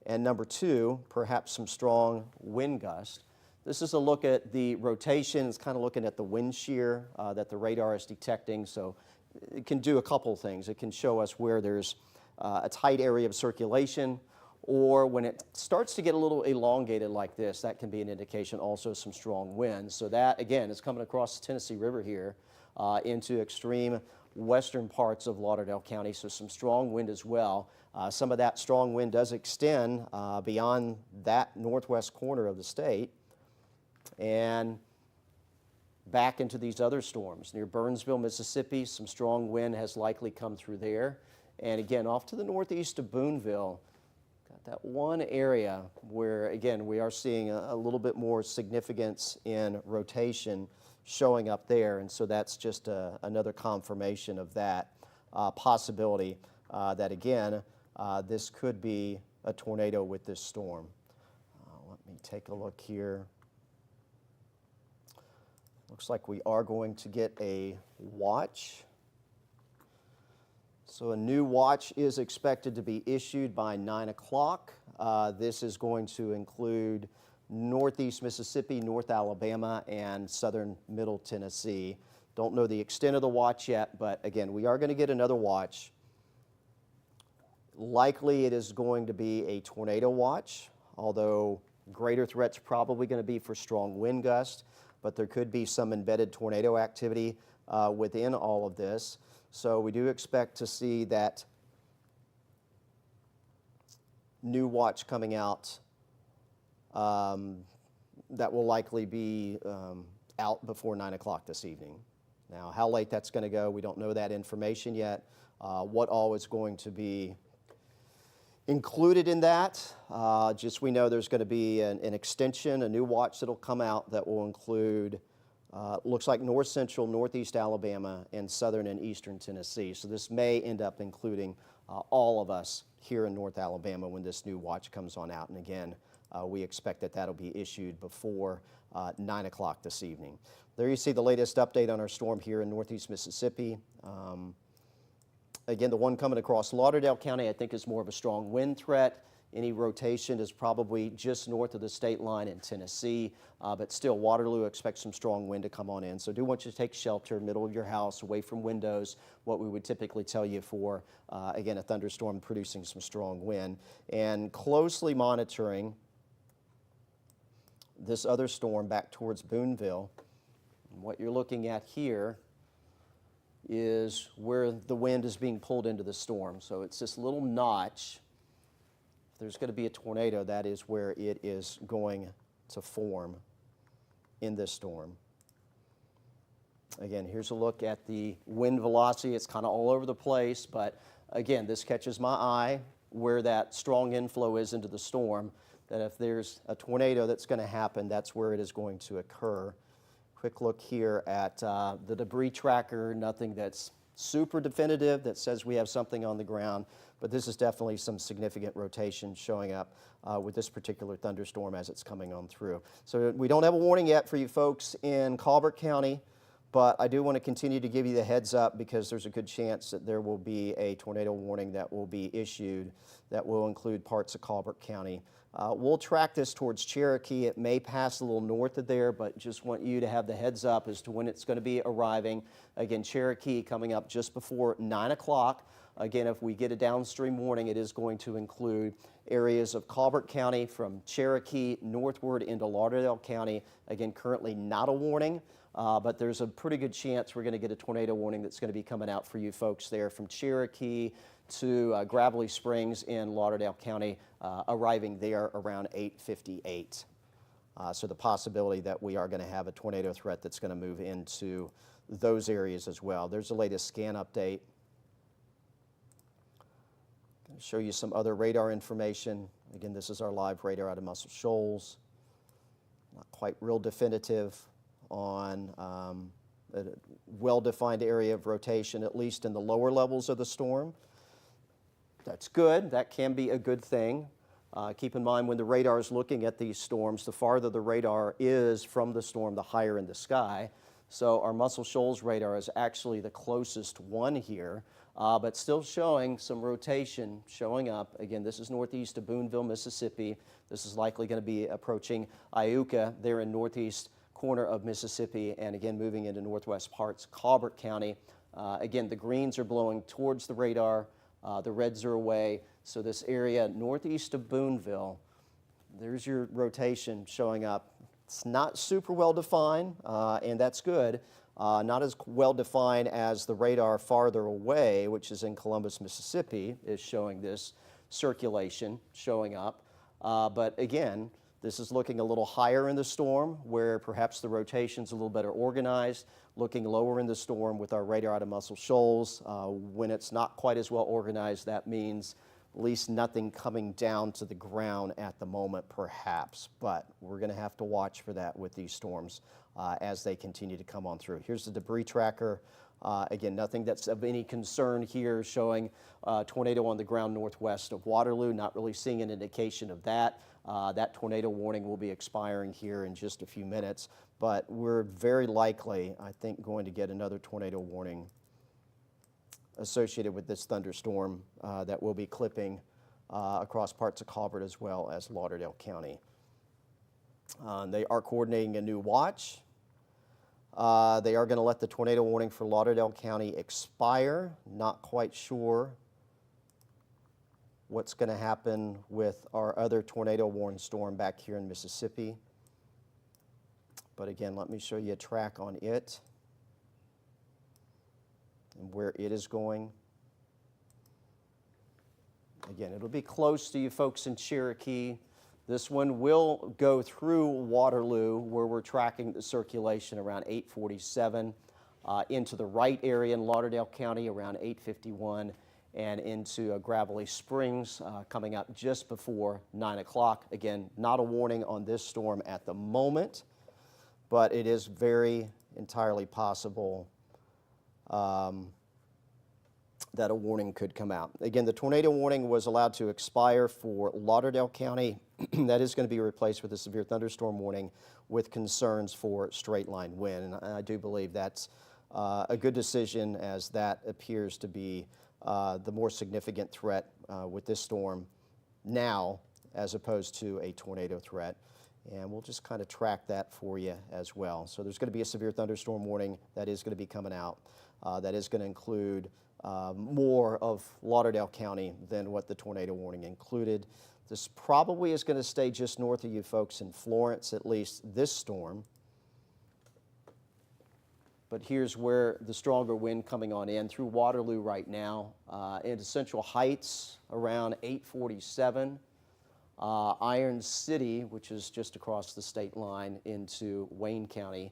and number two, perhaps some strong wind gusts. This is a look at the rotation. It's kind of looking at the wind shear that the radar is detecting. So it can do a couple things. It can show us where there's a tight area of circulation, or when it starts to get a little elongated like this, that can be an indication also of some strong winds. So that, again, is coming across the Tennessee River here into extreme western parts of Lauderdale County, so some strong wind as well. Some of that strong wind does extend beyond that northwest corner of the state and back into these other storms. Near Burnsville, Mississippi, some strong wind has likely come through there. And again, off to the northeast of Boonville, got that one area where, again, we are seeing a little bit more significance in rotation showing up there. And so that's just another confirmation of that possibility that, again, this could be a tornado with this storm. Let me take a look here. Looks like we are going to get a watch. So a new watch is expected to be issued by 9 o'clock. This is going to include northeast Mississippi, North Alabama, and southern Middle Tennessee. Don't know the extent of the watch yet, but again, we are going to get another watch. Likely it is going to be a tornado watch, although greater threat's probably going to be for strong wind gusts, but there could be some embedded tornado activity within all of this. So we do expect to see that new watch coming out that will likely be out before 9 o'clock this evening. Now, how late that's going to go, we don't know that information yet. What all is going to be Included in that, just we know there's going to be an extension, a new watch that'll come out that will include, looks like north central, northeast Alabama, and southern and eastern Tennessee. So this may end up including all of us here in North Alabama when this new watch comes on out. And again, we expect that that'll be issued before 9 o'clock this evening. There you see the latest update on our storm here in northeast Mississippi. Again, the one coming across Lauderdale County, I think, is more of a strong wind threat. Any rotation is probably just north of the state line in Tennessee, but still Waterloo expects some strong wind to come on in. So do want you to take shelter, middle of your house, away from windows, what we would typically tell you for, again, a thunderstorm producing some strong wind. And closely monitoring this other storm back towards Boonville. And what you're looking at here is where the wind is being pulled into the storm. So it's this little notch. If there's going to be a tornado, that is where it is going to form in this storm. Again, here's a look at the wind velocity. It's kind of all over the place, but again, this catches my eye where that strong inflow is into the storm, that if there's a tornado that's going to happen, that's where it is going to occur. Quick look here at the debris tracker, nothing that's super definitive that says we have something on the ground, but this is definitely some significant rotation showing up with this particular thunderstorm as it's coming on through. So we don't have a warning yet for you folks in Colbert County, but I do want to continue to give you the heads up because there's a good chance that there will be a tornado warning that will be issued that will include parts of Colbert County. We'll track this towards Cherokee. It may pass a little north of there, but just want you to have the heads up as to when it's going to be arriving. Again, Cherokee coming up just before 9 o'clock. Again, if we get a downstream warning, it is going to include areas of Colbert County from Cherokee northward into Lauderdale County. Again, currently not a warning, but there's a pretty good chance we're going to get a tornado warning that's going to be coming out for you folks there from Cherokee to Gravelly Springs in Lauderdale County, arriving there around 8:58. So the possibility that we are going to have a tornado threat that's going to move into those areas as well. There's the latest scan update. Going to show you some other radar information. Again, this is our live radar out of Muscle Shoals. Not quite real definitive on a well-defined area of rotation, at least in the lower levels of the storm. That's good. That can be a good thing. Keep in mind when the radar is looking at these storms, the farther the radar is from the storm, the higher in the sky. So our Muscle Shoals radar is actually the closest one here, but still showing some rotation showing up. Again, this is northeast of Boonville, Mississippi. This is likely going to be approaching Iuka there in northeast corner of Mississippi, and again moving into northwest parts, Colbert County. Again, the greens are blowing towards the radar. The reds are away, so this area northeast of Boonville, there's your rotation showing up. It's not super well defined, and that's good. Not as well defined as the radar farther away, which is in Columbus, Mississippi, is showing this circulation showing up. But again, this is looking a little higher in the storm, where perhaps the rotation's a little better organized. Looking lower in the storm with our radar out of Muscle Shoals. When it's not quite as well organized, that means at least nothing coming down to the ground at the moment, perhaps. But we're going to have to watch for that with these storms as they continue to come on through. Here's the debris tracker. Again, nothing that's of any concern here, showing tornado on the ground northwest of Waterloo. Not really seeing an indication of that. That tornado warning will be expiring here in just a few minutes, but we're very likely, I think, going to get another tornado warning associated with this thunderstorm that will be clipping across parts of Colbert as well as Lauderdale County. They are coordinating a new watch. They are going to let the tornado warning for Lauderdale County expire. Not quite sure what's going to happen with our other tornado warned storm back here in Mississippi. But again, let me show you a track on it and where it is going. Again, it'll be close to you folks in Cherokee. This one will go through Waterloo, where we're tracking the circulation around 8:47, into the right area in Lauderdale County around 8:51, and into Gravelly Springs coming up just before 9 o'clock. Again, not a warning on this storm at the moment, but it is very entirely possible that a warning could come out. Again, the tornado warning was allowed to expire for Lauderdale County. That is going to be replaced with a severe thunderstorm warning with concerns for straight line wind. And I do believe that's a good decision, as that appears to be the more significant threat with this storm now as opposed to a tornado threat. And we'll just kind of track that for you as well. So there's going to be a severe thunderstorm warning that is going to be coming out. That is going to include more of Lauderdale County than what the tornado warning included. This probably is going to stay just north of you folks in Florence, at least this storm. But here's where the stronger wind coming on in through Waterloo right now, into Central Heights around 8:47. Iron City, which is just across the state line, into Wayne County,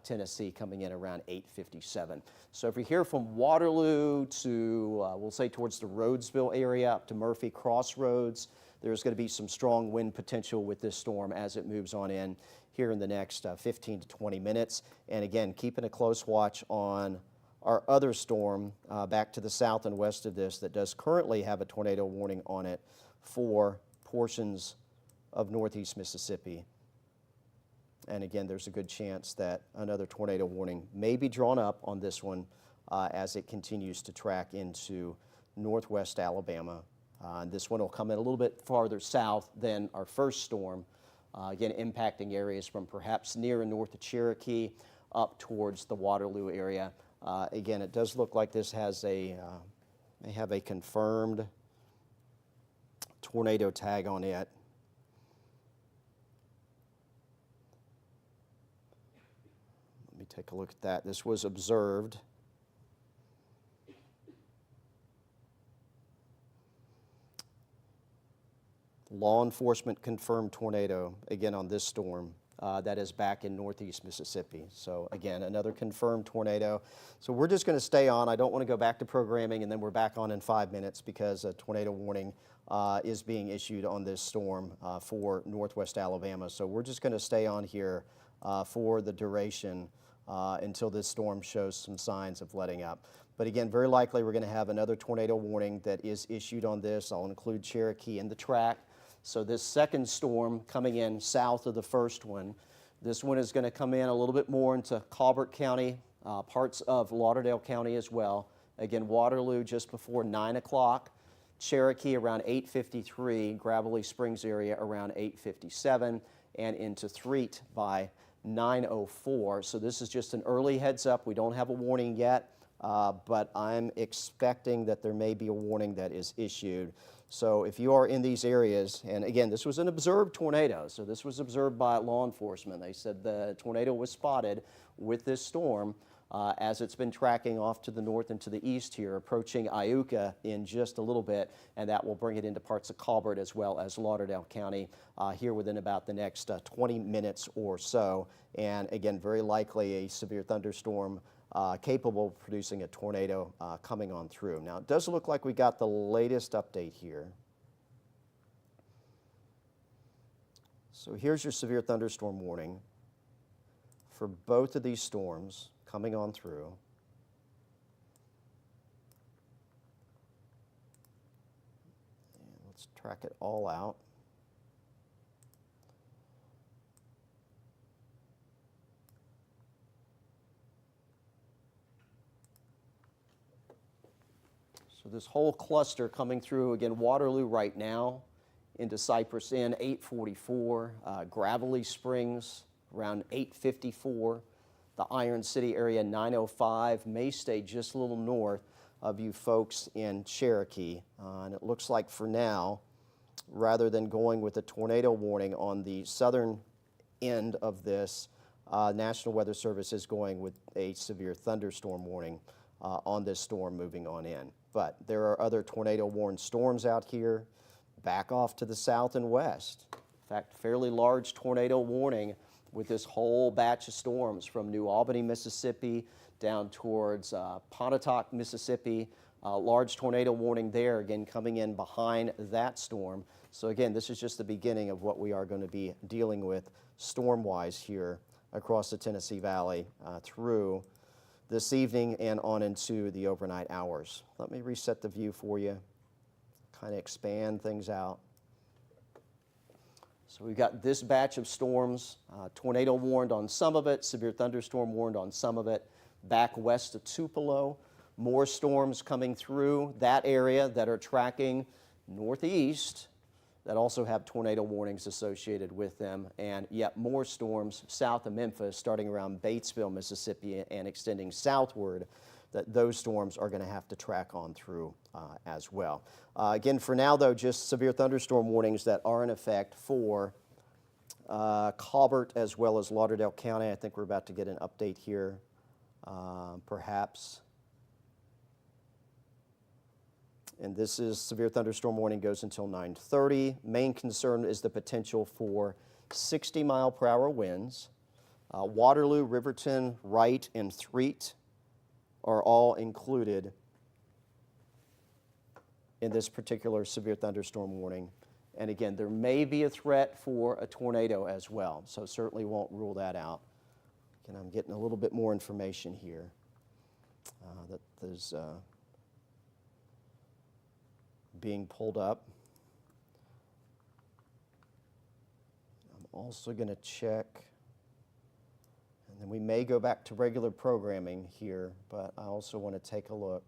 Tennessee, coming in around 8:57. So if you're here from Waterloo to, we'll say towards the Rhodesville area up to Murphy Crossroads, there's going to be some strong wind potential with this storm as it moves on in here in the next 15 to 20 minutes. And again, keeping a close watch on our other storm back to the south and west of this that does currently have a tornado warning on it for portions of northeast Mississippi. And again, there's a good chance that another tornado warning may be drawn up on this one as it continues to track into northwest Alabama. And this one will come in a little bit farther south than our first storm, again impacting areas from perhaps near and north of Cherokee up towards the Waterloo area. Again, it does look like this has may have a confirmed tornado tag on it. Let me take a look at that. This was observed law enforcement confirmed tornado again on this storm. That is back in northeast Mississippi. So again, another confirmed tornado. So we're just going to stay on. I don't want to go back to programming and then we're back on in 5 minutes because a tornado warning is being issued on this storm for northwest Alabama. So we're just going to stay on here for the duration until this storm shows some signs of letting up. But again, very likely we're going to have another tornado warning that is issued on this. I'll include Cherokee in the track. So this second storm coming in south of the first one, this one is going to come in a little bit more into Colbert County, parts of Lauderdale County as well. Again, Waterloo just before 9 o'clock, Cherokee around 8:53, Gravelly Springs area around 8:57, and into Threet by 9:04. So this is just an early heads up. We don't have a warning yet, but I'm expecting that there may be a warning that is issued. So if you are in these areas, and again, this was an observed tornado, so this was observed by law enforcement. They said the tornado was spotted with this storm as it's been tracking off to the north and to the east here, approaching Iuka in just a little bit, and that will bring it into parts of Colbert as well as Lauderdale County here within about the next 20 minutes or so. And again, very likely a severe thunderstorm capable of producing a tornado coming on through. Now, it does look like we got the latest update here. So here's your severe thunderstorm warning for both of these storms coming on through. And let's track it all out. So this whole cluster coming through, again, Waterloo right now into Cypress Inn, 8:44, Gravelly Springs around 8:54, the Iron City area, 9:05, may stay just a little north of you folks in Cherokee. And it looks like for now, rather than going with a tornado warning on the southern end of this, National Weather Service is going with a severe thunderstorm warning on this storm moving on in. But there are other tornado-warned storms out here back off to the south and west. In fact, fairly large tornado warning with this whole batch of storms from New Albany, Mississippi, down towards Pontotoc, Mississippi, Large tornado warning there, again, coming in behind that storm. So again, this is just the beginning of what we are going to be dealing with storm-wise here across the Tennessee Valley through this evening and on into the overnight hours. Let me reset the view for you, kind of expand things out. So we've got this batch of storms, tornado warned on some of it, severe thunderstorm warned on some of it, back west of Tupelo. More storms coming through that area that are tracking northeast that also have tornado warnings associated with them, and yet more storms south of Memphis starting around Batesville, Mississippi, and extending southward, that those storms are going to have to track on through as well. Again, for now though, just severe thunderstorm warnings that are in effect for Colbert as well as Lauderdale County. I think we're about to get an update here, perhaps. And this is severe thunderstorm warning goes until 9:30. Main concern is the potential for 60-mile-per-hour winds. Waterloo, Riverton, Wright, and Threet are all included in this particular severe thunderstorm warning. And again, there may be a threat for a tornado as well, so certainly won't rule that out. And I'm getting a little bit more information here that there's being pulled up. I'm also going to check, and then we may go back to regular programming here, but I also want to take a look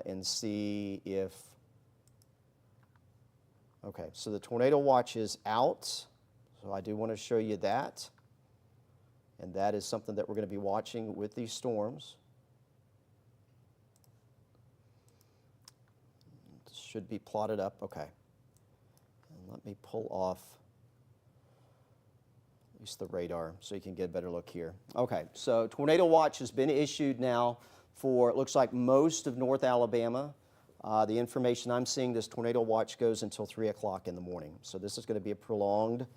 and see if, okay, so the tornado watch is out, so I do want to show you that, and that is something that we're going to be watching with these storms. Should be plotted up, okay. And let me pull off at least the radar so you can get a better look here. Okay, so tornado watch has been issued now for, it looks like, most of North Alabama. The information I'm seeing, this tornado watch goes until 3 o'clock in the morning. So this is going to be a prolonged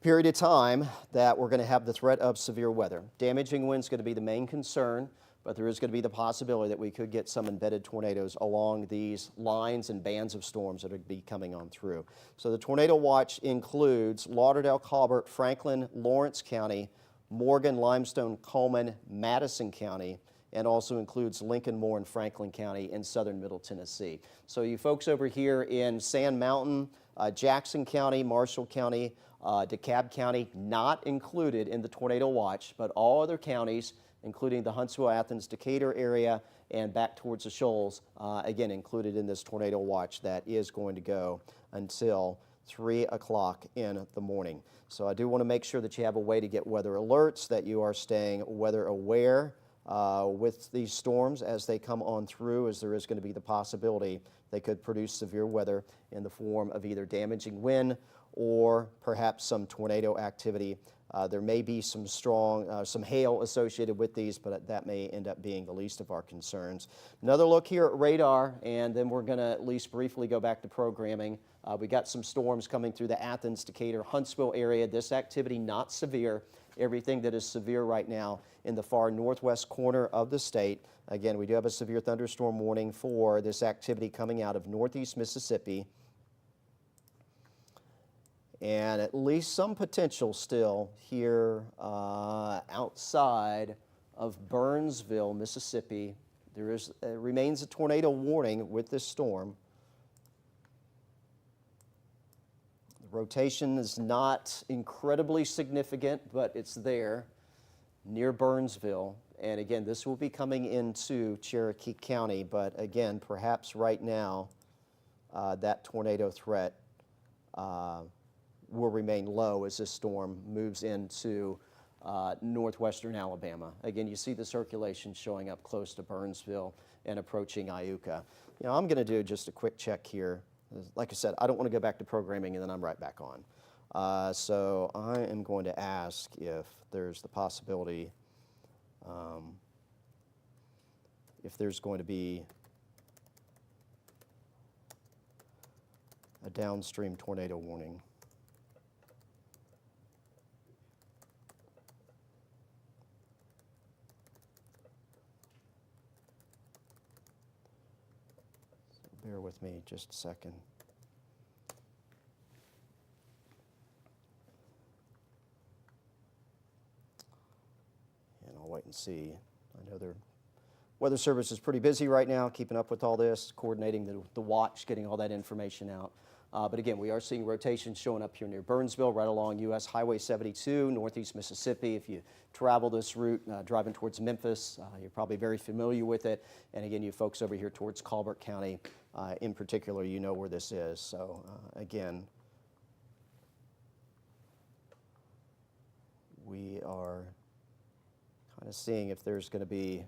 period of time that we're going to have the threat of severe weather. Damaging winds is going to be the main concern, but there is going to be the possibility that we could get some embedded tornadoes along these lines and bands of storms that are be coming on through. So the tornado watch includes Lauderdale, Colbert, Franklin, Lawrence County, Morgan, Limestone, Coleman, Madison County, and also includes Lincoln, Moore, and Franklin County in southern Middle Tennessee. So you folks over here in Sand Mountain, Jackson County, Marshall County, DeKalb County, not included in the tornado watch, but all other counties, including the Huntsville, Athens, Decatur area, and back towards the Shoals, again, included in this tornado watch that is going to go until 3 o'clock in the morning. So I do want to make sure that you have a way to get weather alerts, that you are staying weather aware with these storms as they come on through, as there is going to be the possibility they could produce severe weather in the form of either damaging wind or perhaps some tornado activity. There may be some strong, some hail associated with these, but that may end up being the least of our concerns. Another look here at radar, and then we're going to at least briefly go back to programming. We got some storms coming through the Athens, Decatur, Huntsville area. This activity not severe. Everything that is severe right now in the far northwest corner of the state. Again, we do have a severe thunderstorm warning for this activity coming out of northeast Mississippi, and at least some potential still here outside of Burnsville, Mississippi. There remains a tornado warning with this storm. The rotation is not incredibly significant, but it's there near Burnsville. And again, this will be coming into Cherokee County, but again, perhaps right now that tornado threat will remain low as this storm moves into northwestern Alabama. Again, you see the circulation showing up close to Burnsville and approaching Iuka. You know, I'm going to do just a quick check here. Like I said, I don't want to go back to programming and then I'm right back on. So I am going to ask if there's the possibility, if there's going to be a downstream tornado warning. with me just a second. And I'll wait and see. I know their Weather Service is pretty busy right now, keeping up with all this, coordinating the watch, getting all that information out. But again, we are seeing rotations showing up here near Burnsville, right along U.S. Highway 72, northeast Mississippi. If you travel this route, driving towards Memphis, you're probably very familiar with it. And again, you folks over here towards Colbert County, in particular, you know where this is. So again, we are kind of seeing if there's going to be,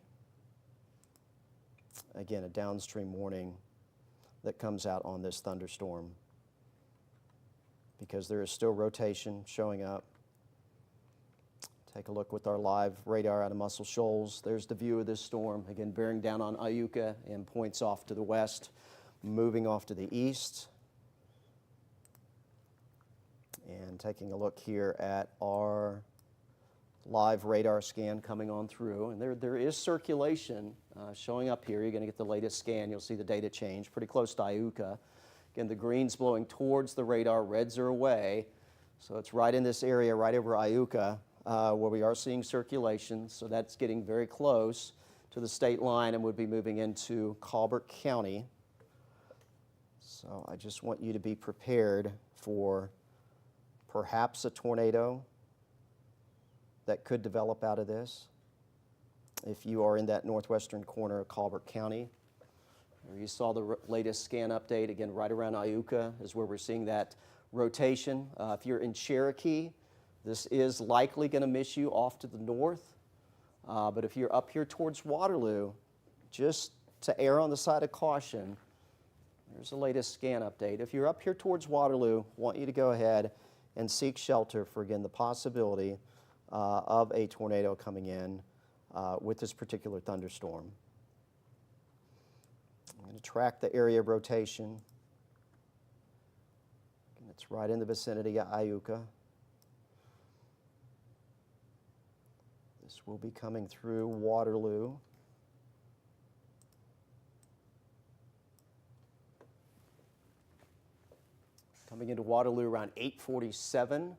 again, a downstream warning that comes out on this thunderstorm, because there is still rotation showing up. Take a look with our live radar out of Muscle Shoals. There's the view of this storm, again bearing down on Iuka and points off to the west, moving off to the east. And taking a look here at our live radar scan coming on through, and there is circulation showing up here. You're going to get the latest scan. You'll see the data change pretty close to Iuka. Again, the green's blowing towards the radar, reds are away, so it's right in this area right over Iuka where we are seeing circulation. So that's getting very close to the state line and would be moving into Colbert County. So I just want you to be prepared for perhaps a tornado that could develop out of this. If you are in that northwestern corner of Colbert County, or you saw the latest scan update, again, right around Iuka is where we're seeing that rotation. If you're in Cherokee, this is likely going to miss you off to the north. But if you're up here towards Waterloo, just to err on the side of caution, there's the latest scan update. If you're up here towards Waterloo, I want you to go ahead and seek shelter for, again, the possibility of a tornado coming in with this particular thunderstorm. I'm going to track the area of rotation. And it's right in the vicinity of Iuka. This will be coming through Waterloo. Coming into Waterloo around 8:47.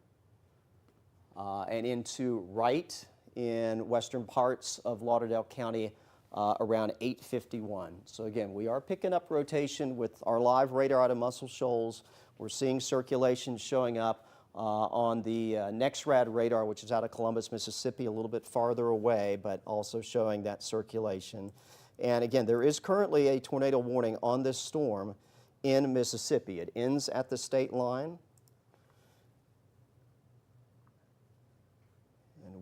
And into Wright in western parts of Lauderdale County around 8:51. So again, we are picking up rotation with our live radar out of Muscle Shoals. We're seeing circulation showing up on the NEXRAD radar, which is out of Columbus, Mississippi, a little bit farther away, but also showing that circulation. And again, there is currently a tornado warning on this storm in Mississippi. It ends at the state line.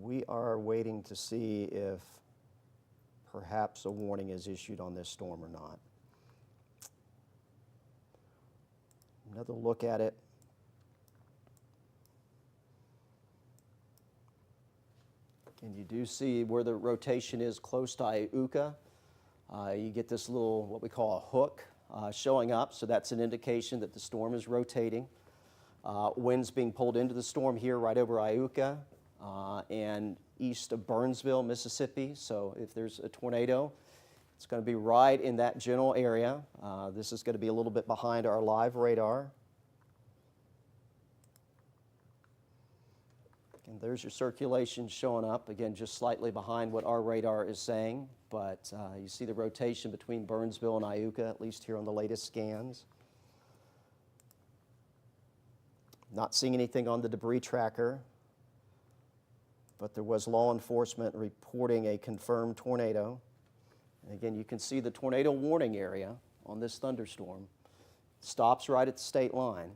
We are waiting to see if perhaps a warning is issued on this storm or not. Another look at it. And you do see where the rotation is close to Iuka. You get this little, what we call a hook showing up, so that's an indication that the storm is rotating. Winds being pulled into the storm here right over Iuka. And east of Burnsville, Mississippi. So if there's a tornado, it's going to be right in that general area. This is going to be a little bit behind our live radar. And there's your circulation showing up, again, just slightly behind what our radar is saying. But you see the rotation between Burnsville and Iuka, at least here on the latest scans. Not seeing anything on the debris tracker, but there was law enforcement reporting a confirmed tornado. And again, you can see the tornado warning area on this thunderstorm. Stops right at the state line.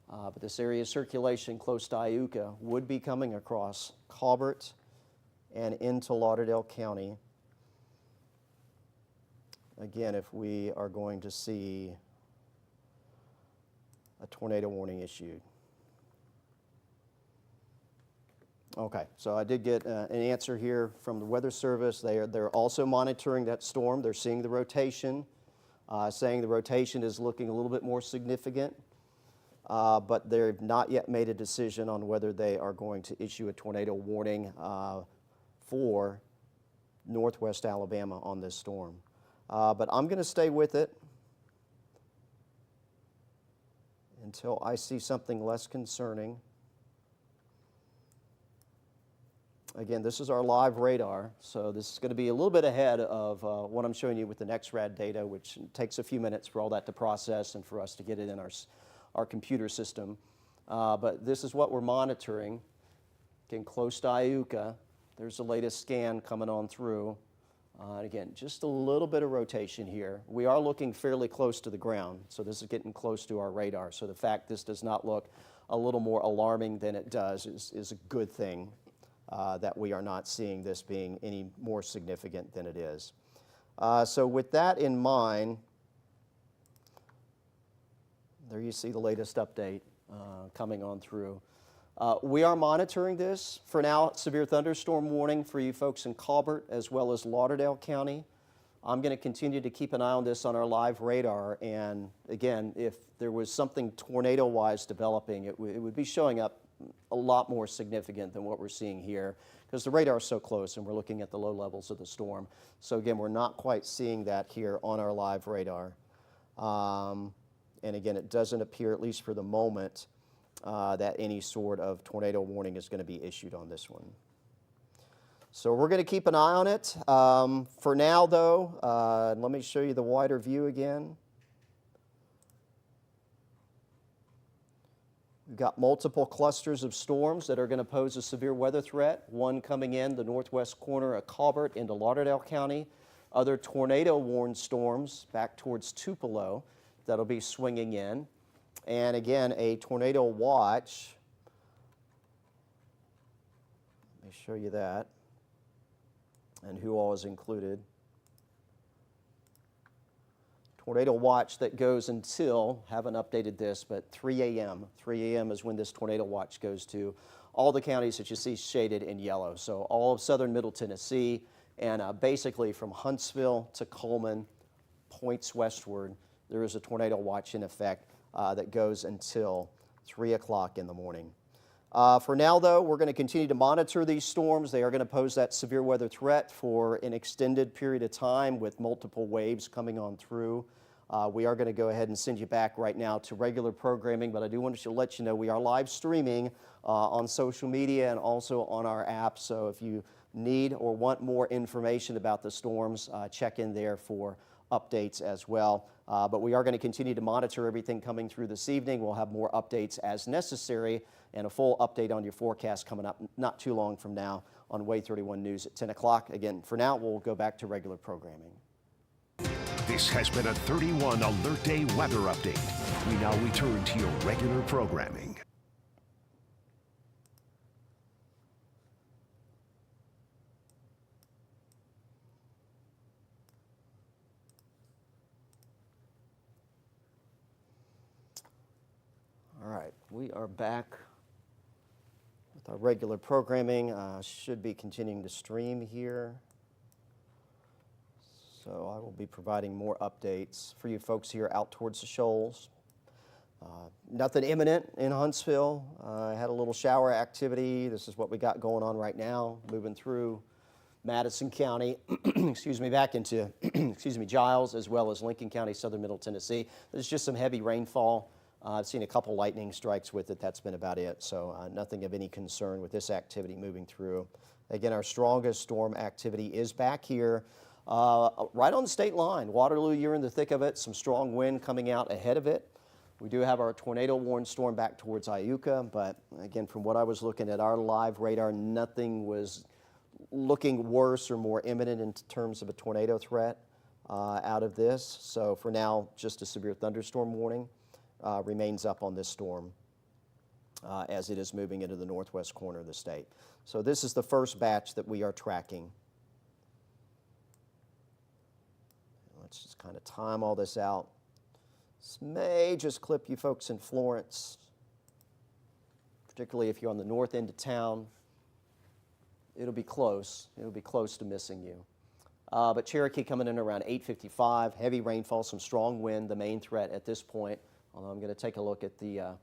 But this area of circulation close to Iuka would be coming across Colbert and into Lauderdale County. Again, if we are going to see a tornado warning issued. Okay, so I did get an answer here from the Weather Service. They're also monitoring that storm. They're seeing the rotation, saying the rotation is looking a little bit more significant, but they've not yet made a decision on whether they are going to issue a tornado warning for northwest Alabama on this storm. But I'm going to stay with it. until I see something less concerning. Again, this is our live radar, so this is going to be a little bit ahead of what I'm showing you with the NexRad data, which takes a few minutes for all that to process and for us to get it in our computer system. But this is what we're monitoring. Getting close to Iuka. There's the latest scan coming on through. And again, just a little bit of rotation here. We are looking fairly close to the ground, so this is getting close to our radar. So the fact this does not look a little more alarming than it does is a good thing. That we are not seeing this being any more significant than it is. So with that in mind, there you see the latest update coming on through. We are monitoring this. For now, severe thunderstorm warning for you folks in Colbert as well as Lauderdale County. I'm going to continue to keep an eye on this on our live radar, and again, if there was something tornado-wise developing, it would be showing up a lot more significant than what we're seeing here because the radar is so close and we're looking at the low levels of the storm. So again, we're not quite seeing that here on our live radar. And again, it doesn't appear, at least for the moment, that any sort of tornado warning is going to be issued on this one. So we're going to keep an eye on it. For now, though, let me show you the wider view again. We've got multiple clusters of storms that are going to pose a severe weather threat. One coming in the northwest corner of Colbert into Lauderdale County. Other tornado-warned storms back towards Tupelo that'll be swinging in. And again, a tornado watch. Let me show you that and who all is included. Tornado watch that goes until, haven't updated this, but 3 a.m. 3 a.m. is when this tornado watch goes to all the counties that you see shaded in yellow. So all of southern Middle Tennessee and basically from Huntsville to Coleman, points westward, there is a tornado watch in effect that goes until 3 o'clock in the morning. For now, though, we're going to continue to monitor these storms. They are going to pose that severe weather threat for an extended period of time with multiple waves coming on through. We are going to go ahead and send you back right now to regular programming, but I do want to let you know we are live streaming on social media and also on our app. So if you need or want more information about the storms, check in there for updates as well. But we are going to continue to monitor everything coming through this evening. We'll have more updates as necessary and a full update on your forecast coming up not too long from now on WAAY 31 News at 10 o'clock. Again, for now, we'll go back to regular programming. This has been a 31 Alert Day weather update. We now return to your regular programming. All right, we are back with our regular programming. Should be continuing to stream here. So I will be providing more updates for you folks here out towards the Shoals. Nothing imminent in Huntsville. I had a little shower activity. This is what we got going on right now, moving through Madison County, excuse me, back into, excuse me, Giles, as well as Lincoln County, southern Middle Tennessee. There's just some heavy rainfall. I've seen a couple lightning strikes with it. That's been about it. So nothing of any concern with this activity moving through. Again, our strongest storm activity is back here. Right on the state line. Waterloo, you're in the thick of it. Some strong wind coming out ahead of it. We do have our tornado-warned storm back towards Iuka, but again, from what I was looking at our live radar, nothing was looking worse or more imminent in terms of a tornado threat out of this. So for now, just a severe thunderstorm warning remains up on this storm as it is moving into the northwest corner of the state. So this is the first batch that we are tracking. Let's just kind of time all this out. This may just clip you folks in Florence, particularly if you're on the north end of town. It'll be close. It'll be close to missing you. But Cherokee coming in around 8:55. Heavy rainfall, some strong wind, the main threat at this point. Although I'm going to take a look at the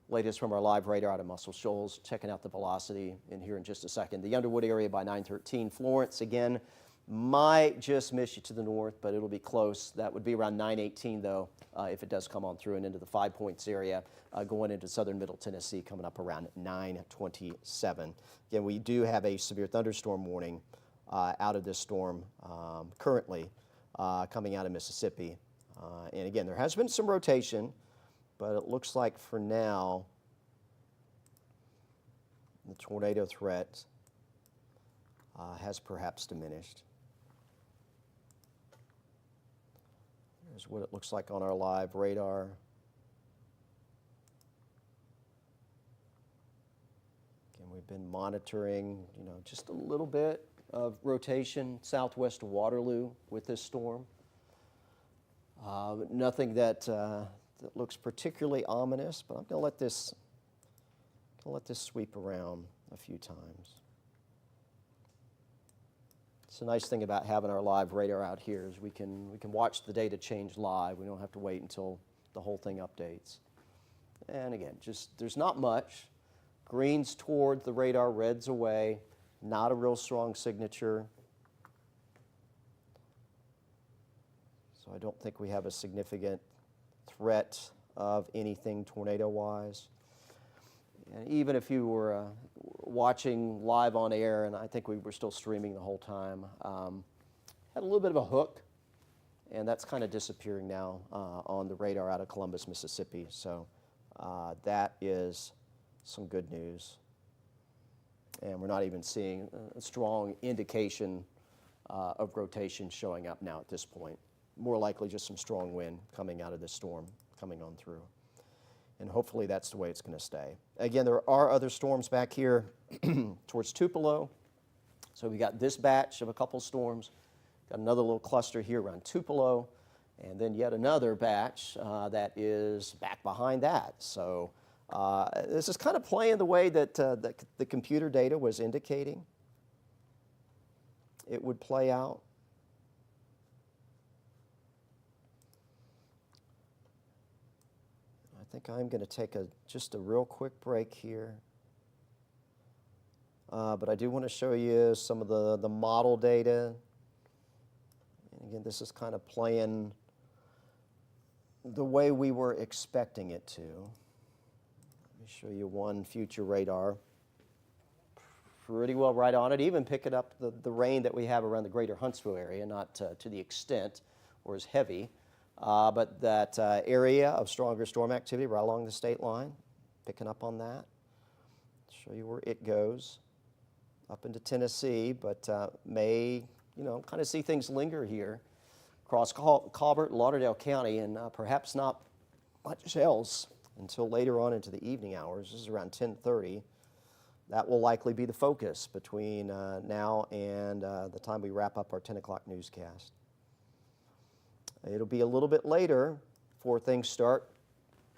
latest from our live radar out of Muscle Shoals, checking out the velocity in here in just a second. The Underwood area by 9:13. Florence, again, Might just miss you to the north, but it'll be close. That would be around 918, though, if it does come on through and into the 5 Points area, going into southern Middle Tennessee, coming up around 927. Again, we do have a severe thunderstorm warning out of this storm currently coming out of Mississippi. And again, there has been some rotation, but it looks like for now, the tornado threat has perhaps diminished. Here's what it looks like on our live radar. Again, we've been monitoring, just a little bit of rotation southwest of Waterloo with this storm. Nothing that looks particularly ominous, but I'm going to let this sweep around a few times. It's a nice thing about having our live radar out here is we can watch the data change live. We don't have to wait until the whole thing updates. And again, there's not much. Green's toward the radar, red's away. Not a real strong signature. So I don't think we have a significant threat of anything tornado-wise. And even if you were watching live on air, and I think we were still streaming the whole time, had a little bit of a hook, and that's kind of disappearing now on the radar out of Columbus, Mississippi. So that is some good news. And we're not even seeing a strong indication of rotation showing up now at this point. More likely just some strong wind coming out of this storm coming on through. And hopefully that's the way it's going to stay. Again, there are other storms back here towards Tupelo. So we got this batch of a couple storms, got another little cluster here around Tupelo, and then yet another batch that is back behind that. So this is kind of playing the way that the computer data was indicating it would play out. I think I'm going to take just a real quick break here. But I do want to show you some of the model data. And again, this is kind of playing the way we were expecting it to. Let me show you one future radar. Pretty well right on it, even picking up the rain that we have around the greater Huntsville area, not to the extent or as heavy. But that area of stronger storm activity right along the state line, picking up on that. Show you where it goes up into Tennessee, but may, kind of see things linger here across Colbert, Lauderdale County, and perhaps not much else until later on into the evening hours. This is around 10:30. That will likely be the focus between now and the time we wrap up our 10 o'clock newscast. It'll be a little bit later before things start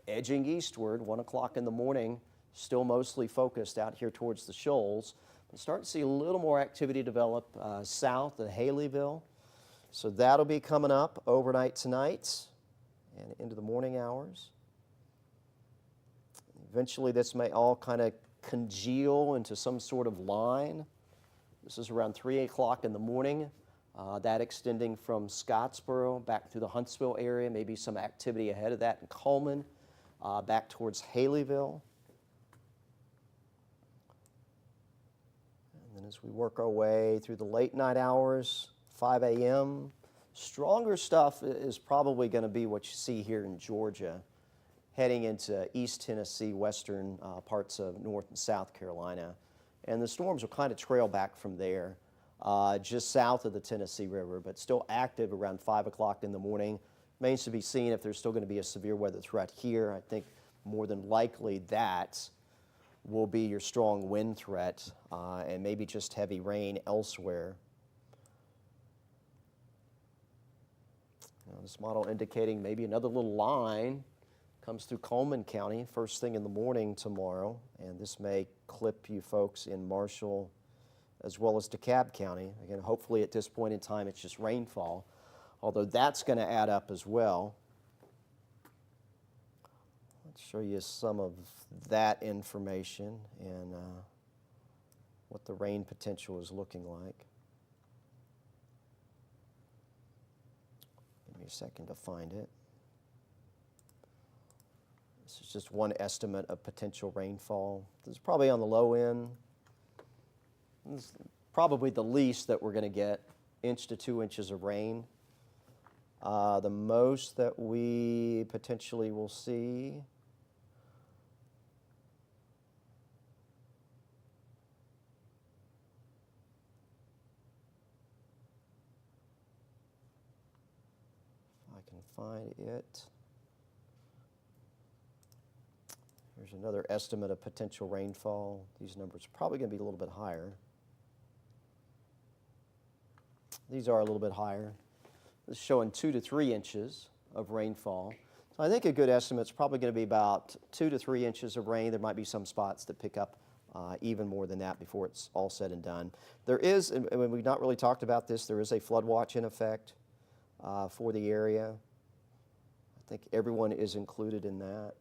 edging eastward, 1 o'clock in the morning, still mostly focused out here towards the shoals. We'll start to see a little more activity develop south of Haleyville. So that'll be coming up overnight tonight and into the morning hours. Eventually this may all kind of congeal into some sort of line. This is around 3 o'clock in the morning. That extending from Scottsboro back through the Huntsville area, maybe some activity ahead of that in Coleman, back towards Haleyville. And then as we work our way through the late night hours, 5 a.m., stronger stuff is probably going to be what you see here in Georgia, heading into East Tennessee, western parts of North and South Carolina. And the storms will kind of trail back from there. Just south of the Tennessee River, but still active around 5 o'clock in the morning. Remains to be seen if there's still going to be a severe weather threat here. I think more than likely that will be your strong wind threat and maybe just heavy rain elsewhere. This model indicating maybe another little line comes through Coleman County first thing in the morning tomorrow, and this may clip you folks in Marshall as well as DeKalb County. Again, hopefully at this point in time it's just rainfall, although that's going to add up as well. Let's show you some of that information and what the rain potential is looking like. me a second to find it. This is just one estimate of potential rainfall. This is probably on the low end. This is probably the least that we're going to get, 1 to 2 inches of rain. The most that we potentially will see, if I can find it. Here's another estimate of potential rainfall. These numbers are probably going to be a little bit higher. These are a little bit higher. This is showing 2 to 3 inches of rainfall. So I think a good estimate is probably going to be about 2 to 3 inches of rain. There might be some spots that pick up even more than that before it's all said and done. There is, and we've not really talked about this, there is a flood watch in effect for the area. I think everyone is included in that.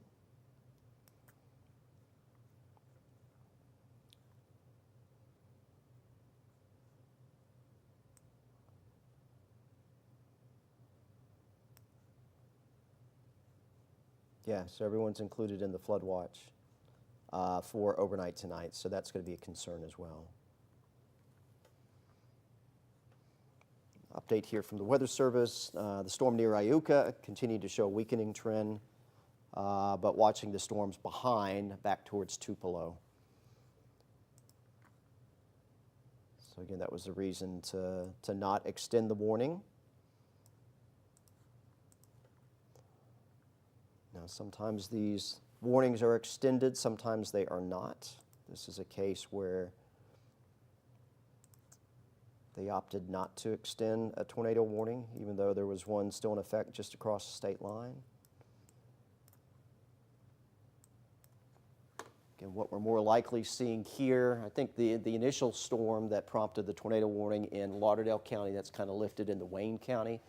Yeah, so everyone's included in the flood watch for overnight tonight, so that's going to be a concern as well. Update here from the Weather Service. The storm near Iuka continued to show a weakening trend, but watching the storms behind back towards Tupelo. So again, that was the reason to not extend the warning. Now, sometimes these warnings are extended, sometimes they are not. This is a case where they opted not to extend a tornado warning, even though there was one still in effect just across the state line. Again, what we're more likely seeing here, I think the initial storm that prompted the tornado warning in Lauderdale County, that's kind of lifted into Wayne County.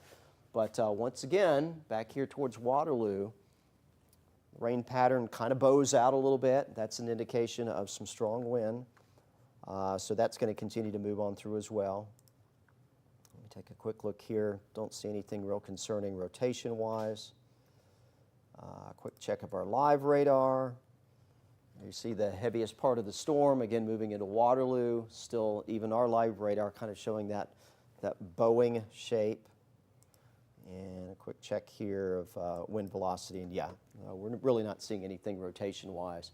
But once again, back here towards Waterloo, rain pattern kind of bows out a little bit. That's an indication of some strong wind. So that's going to continue to move on through as well. Let me take a quick look here. Don't see anything real concerning rotation-wise. Quick check of our live radar. You see the heaviest part of the storm, again, moving into Waterloo. Still, even our live radar kind of showing that bowing shape. And a quick check here of wind velocity, and yeah, we're really not seeing anything rotation-wise.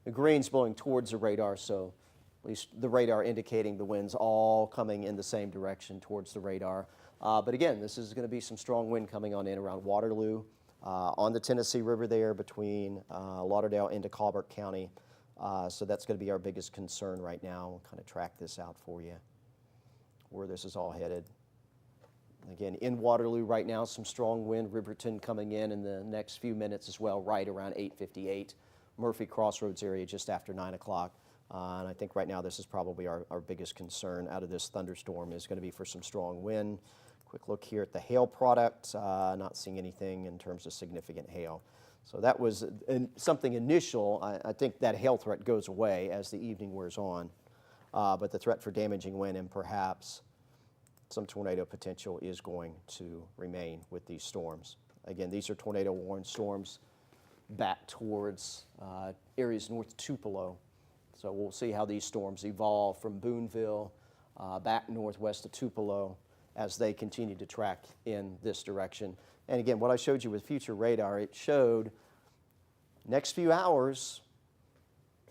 The green's blowing towards the radar, so at least the radar indicating the wind's all coming in the same direction towards the radar. But again, this is going to be some strong wind coming on in around Waterloo, on the Tennessee River there between Lauderdale into Colbert County. So that's going to be our biggest concern right now. We'll kind of track this out for you, where this is all headed. Again, in Waterloo right now, some strong wind. Riverton coming in the next few minutes as well, right around 8:58. Murphy Crossroads area just after 9 o'clock. And I think right now this is probably our biggest concern out of this thunderstorm is going to be for some strong wind. Quick look here at the hail product. Not seeing anything in terms of significant hail. So that was something initial. I think that hail threat goes away as the evening wears on. But the threat for damaging wind and perhaps some tornado potential is going to remain with these storms. Again, these are tornado warned storms back towards areas north of Tupelo. So we'll see how these storms evolve from Boonville back northwest of Tupelo as they continue to track in this direction. And again, what I showed you with future radar, it showed next few hours,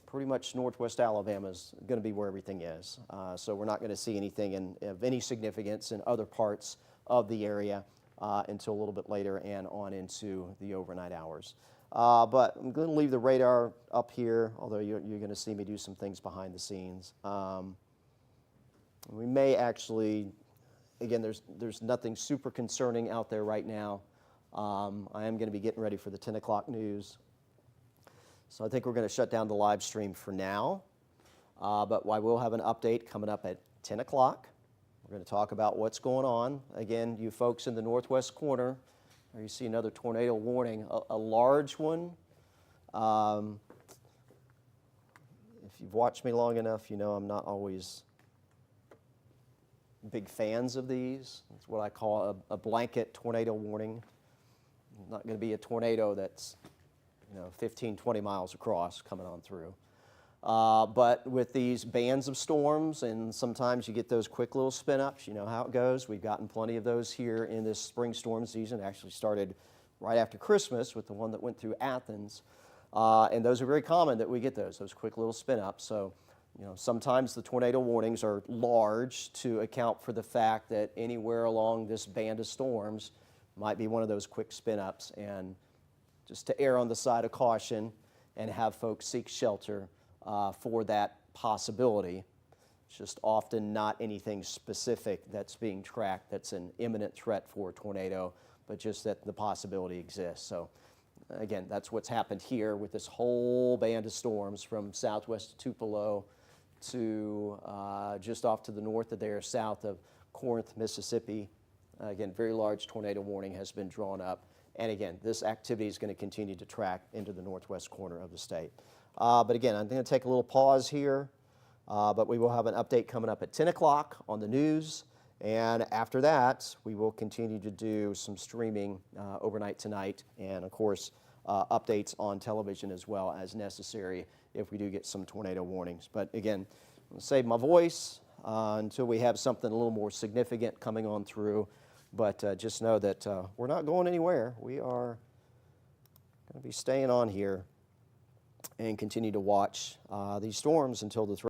pretty much northwest Alabama is going to be where everything is. So we're not going to see anything of any significance in other parts of the area until a little bit later and on into the overnight hours. But I'm going to leave the radar up here, although you're going to see me do some things behind the scenes. We may actually, again, there's nothing super concerning out there right now. I am going to be getting ready for the 10 o'clock news. So I think we're going to shut down the live stream for now, but I will have an update coming up at 10 o'clock. We're going to talk about what's going on. Again, you folks in the northwest corner, there you see another tornado warning, a large one. If you've watched me long enough, you know I'm not always big fans of these. It's what I call a blanket tornado warning. Not going to be a tornado that's 15, 20 miles across coming on through. But with these bands of storms, and sometimes you get those quick little spin-ups, you know how it goes. We've gotten plenty of those here in this spring storm season. It actually started right after Christmas with the one that went through Athens. And those are very common that we get those quick little spin-ups. So, sometimes the tornado warnings are large to account for the fact that anywhere along this band of storms might be one of those quick spin-ups, and just to err on the side of caution and have folks seek shelter for that possibility. It's just often not anything specific that's being tracked that's an imminent threat for a tornado, but just that the possibility exists. So again, that's what's happened here with this whole band of storms from southwest of Tupelo to just off to the north of there, south of Corinth, Mississippi. Again, very large tornado warning has been drawn up. And again, this activity is going to continue to track into the northwest corner of the state. But again, I'm going to take a little pause here, but we will have an update coming up at 10 o'clock on the news. And after that, we will continue to do some streaming overnight tonight, and of course, updates on television as well as necessary if we do get some tornado warnings. But again, I'm going to save my voice until we have something a little more significant coming on through. But just know that we're not going anywhere. We are going to be staying on here and continue to watch these storms until the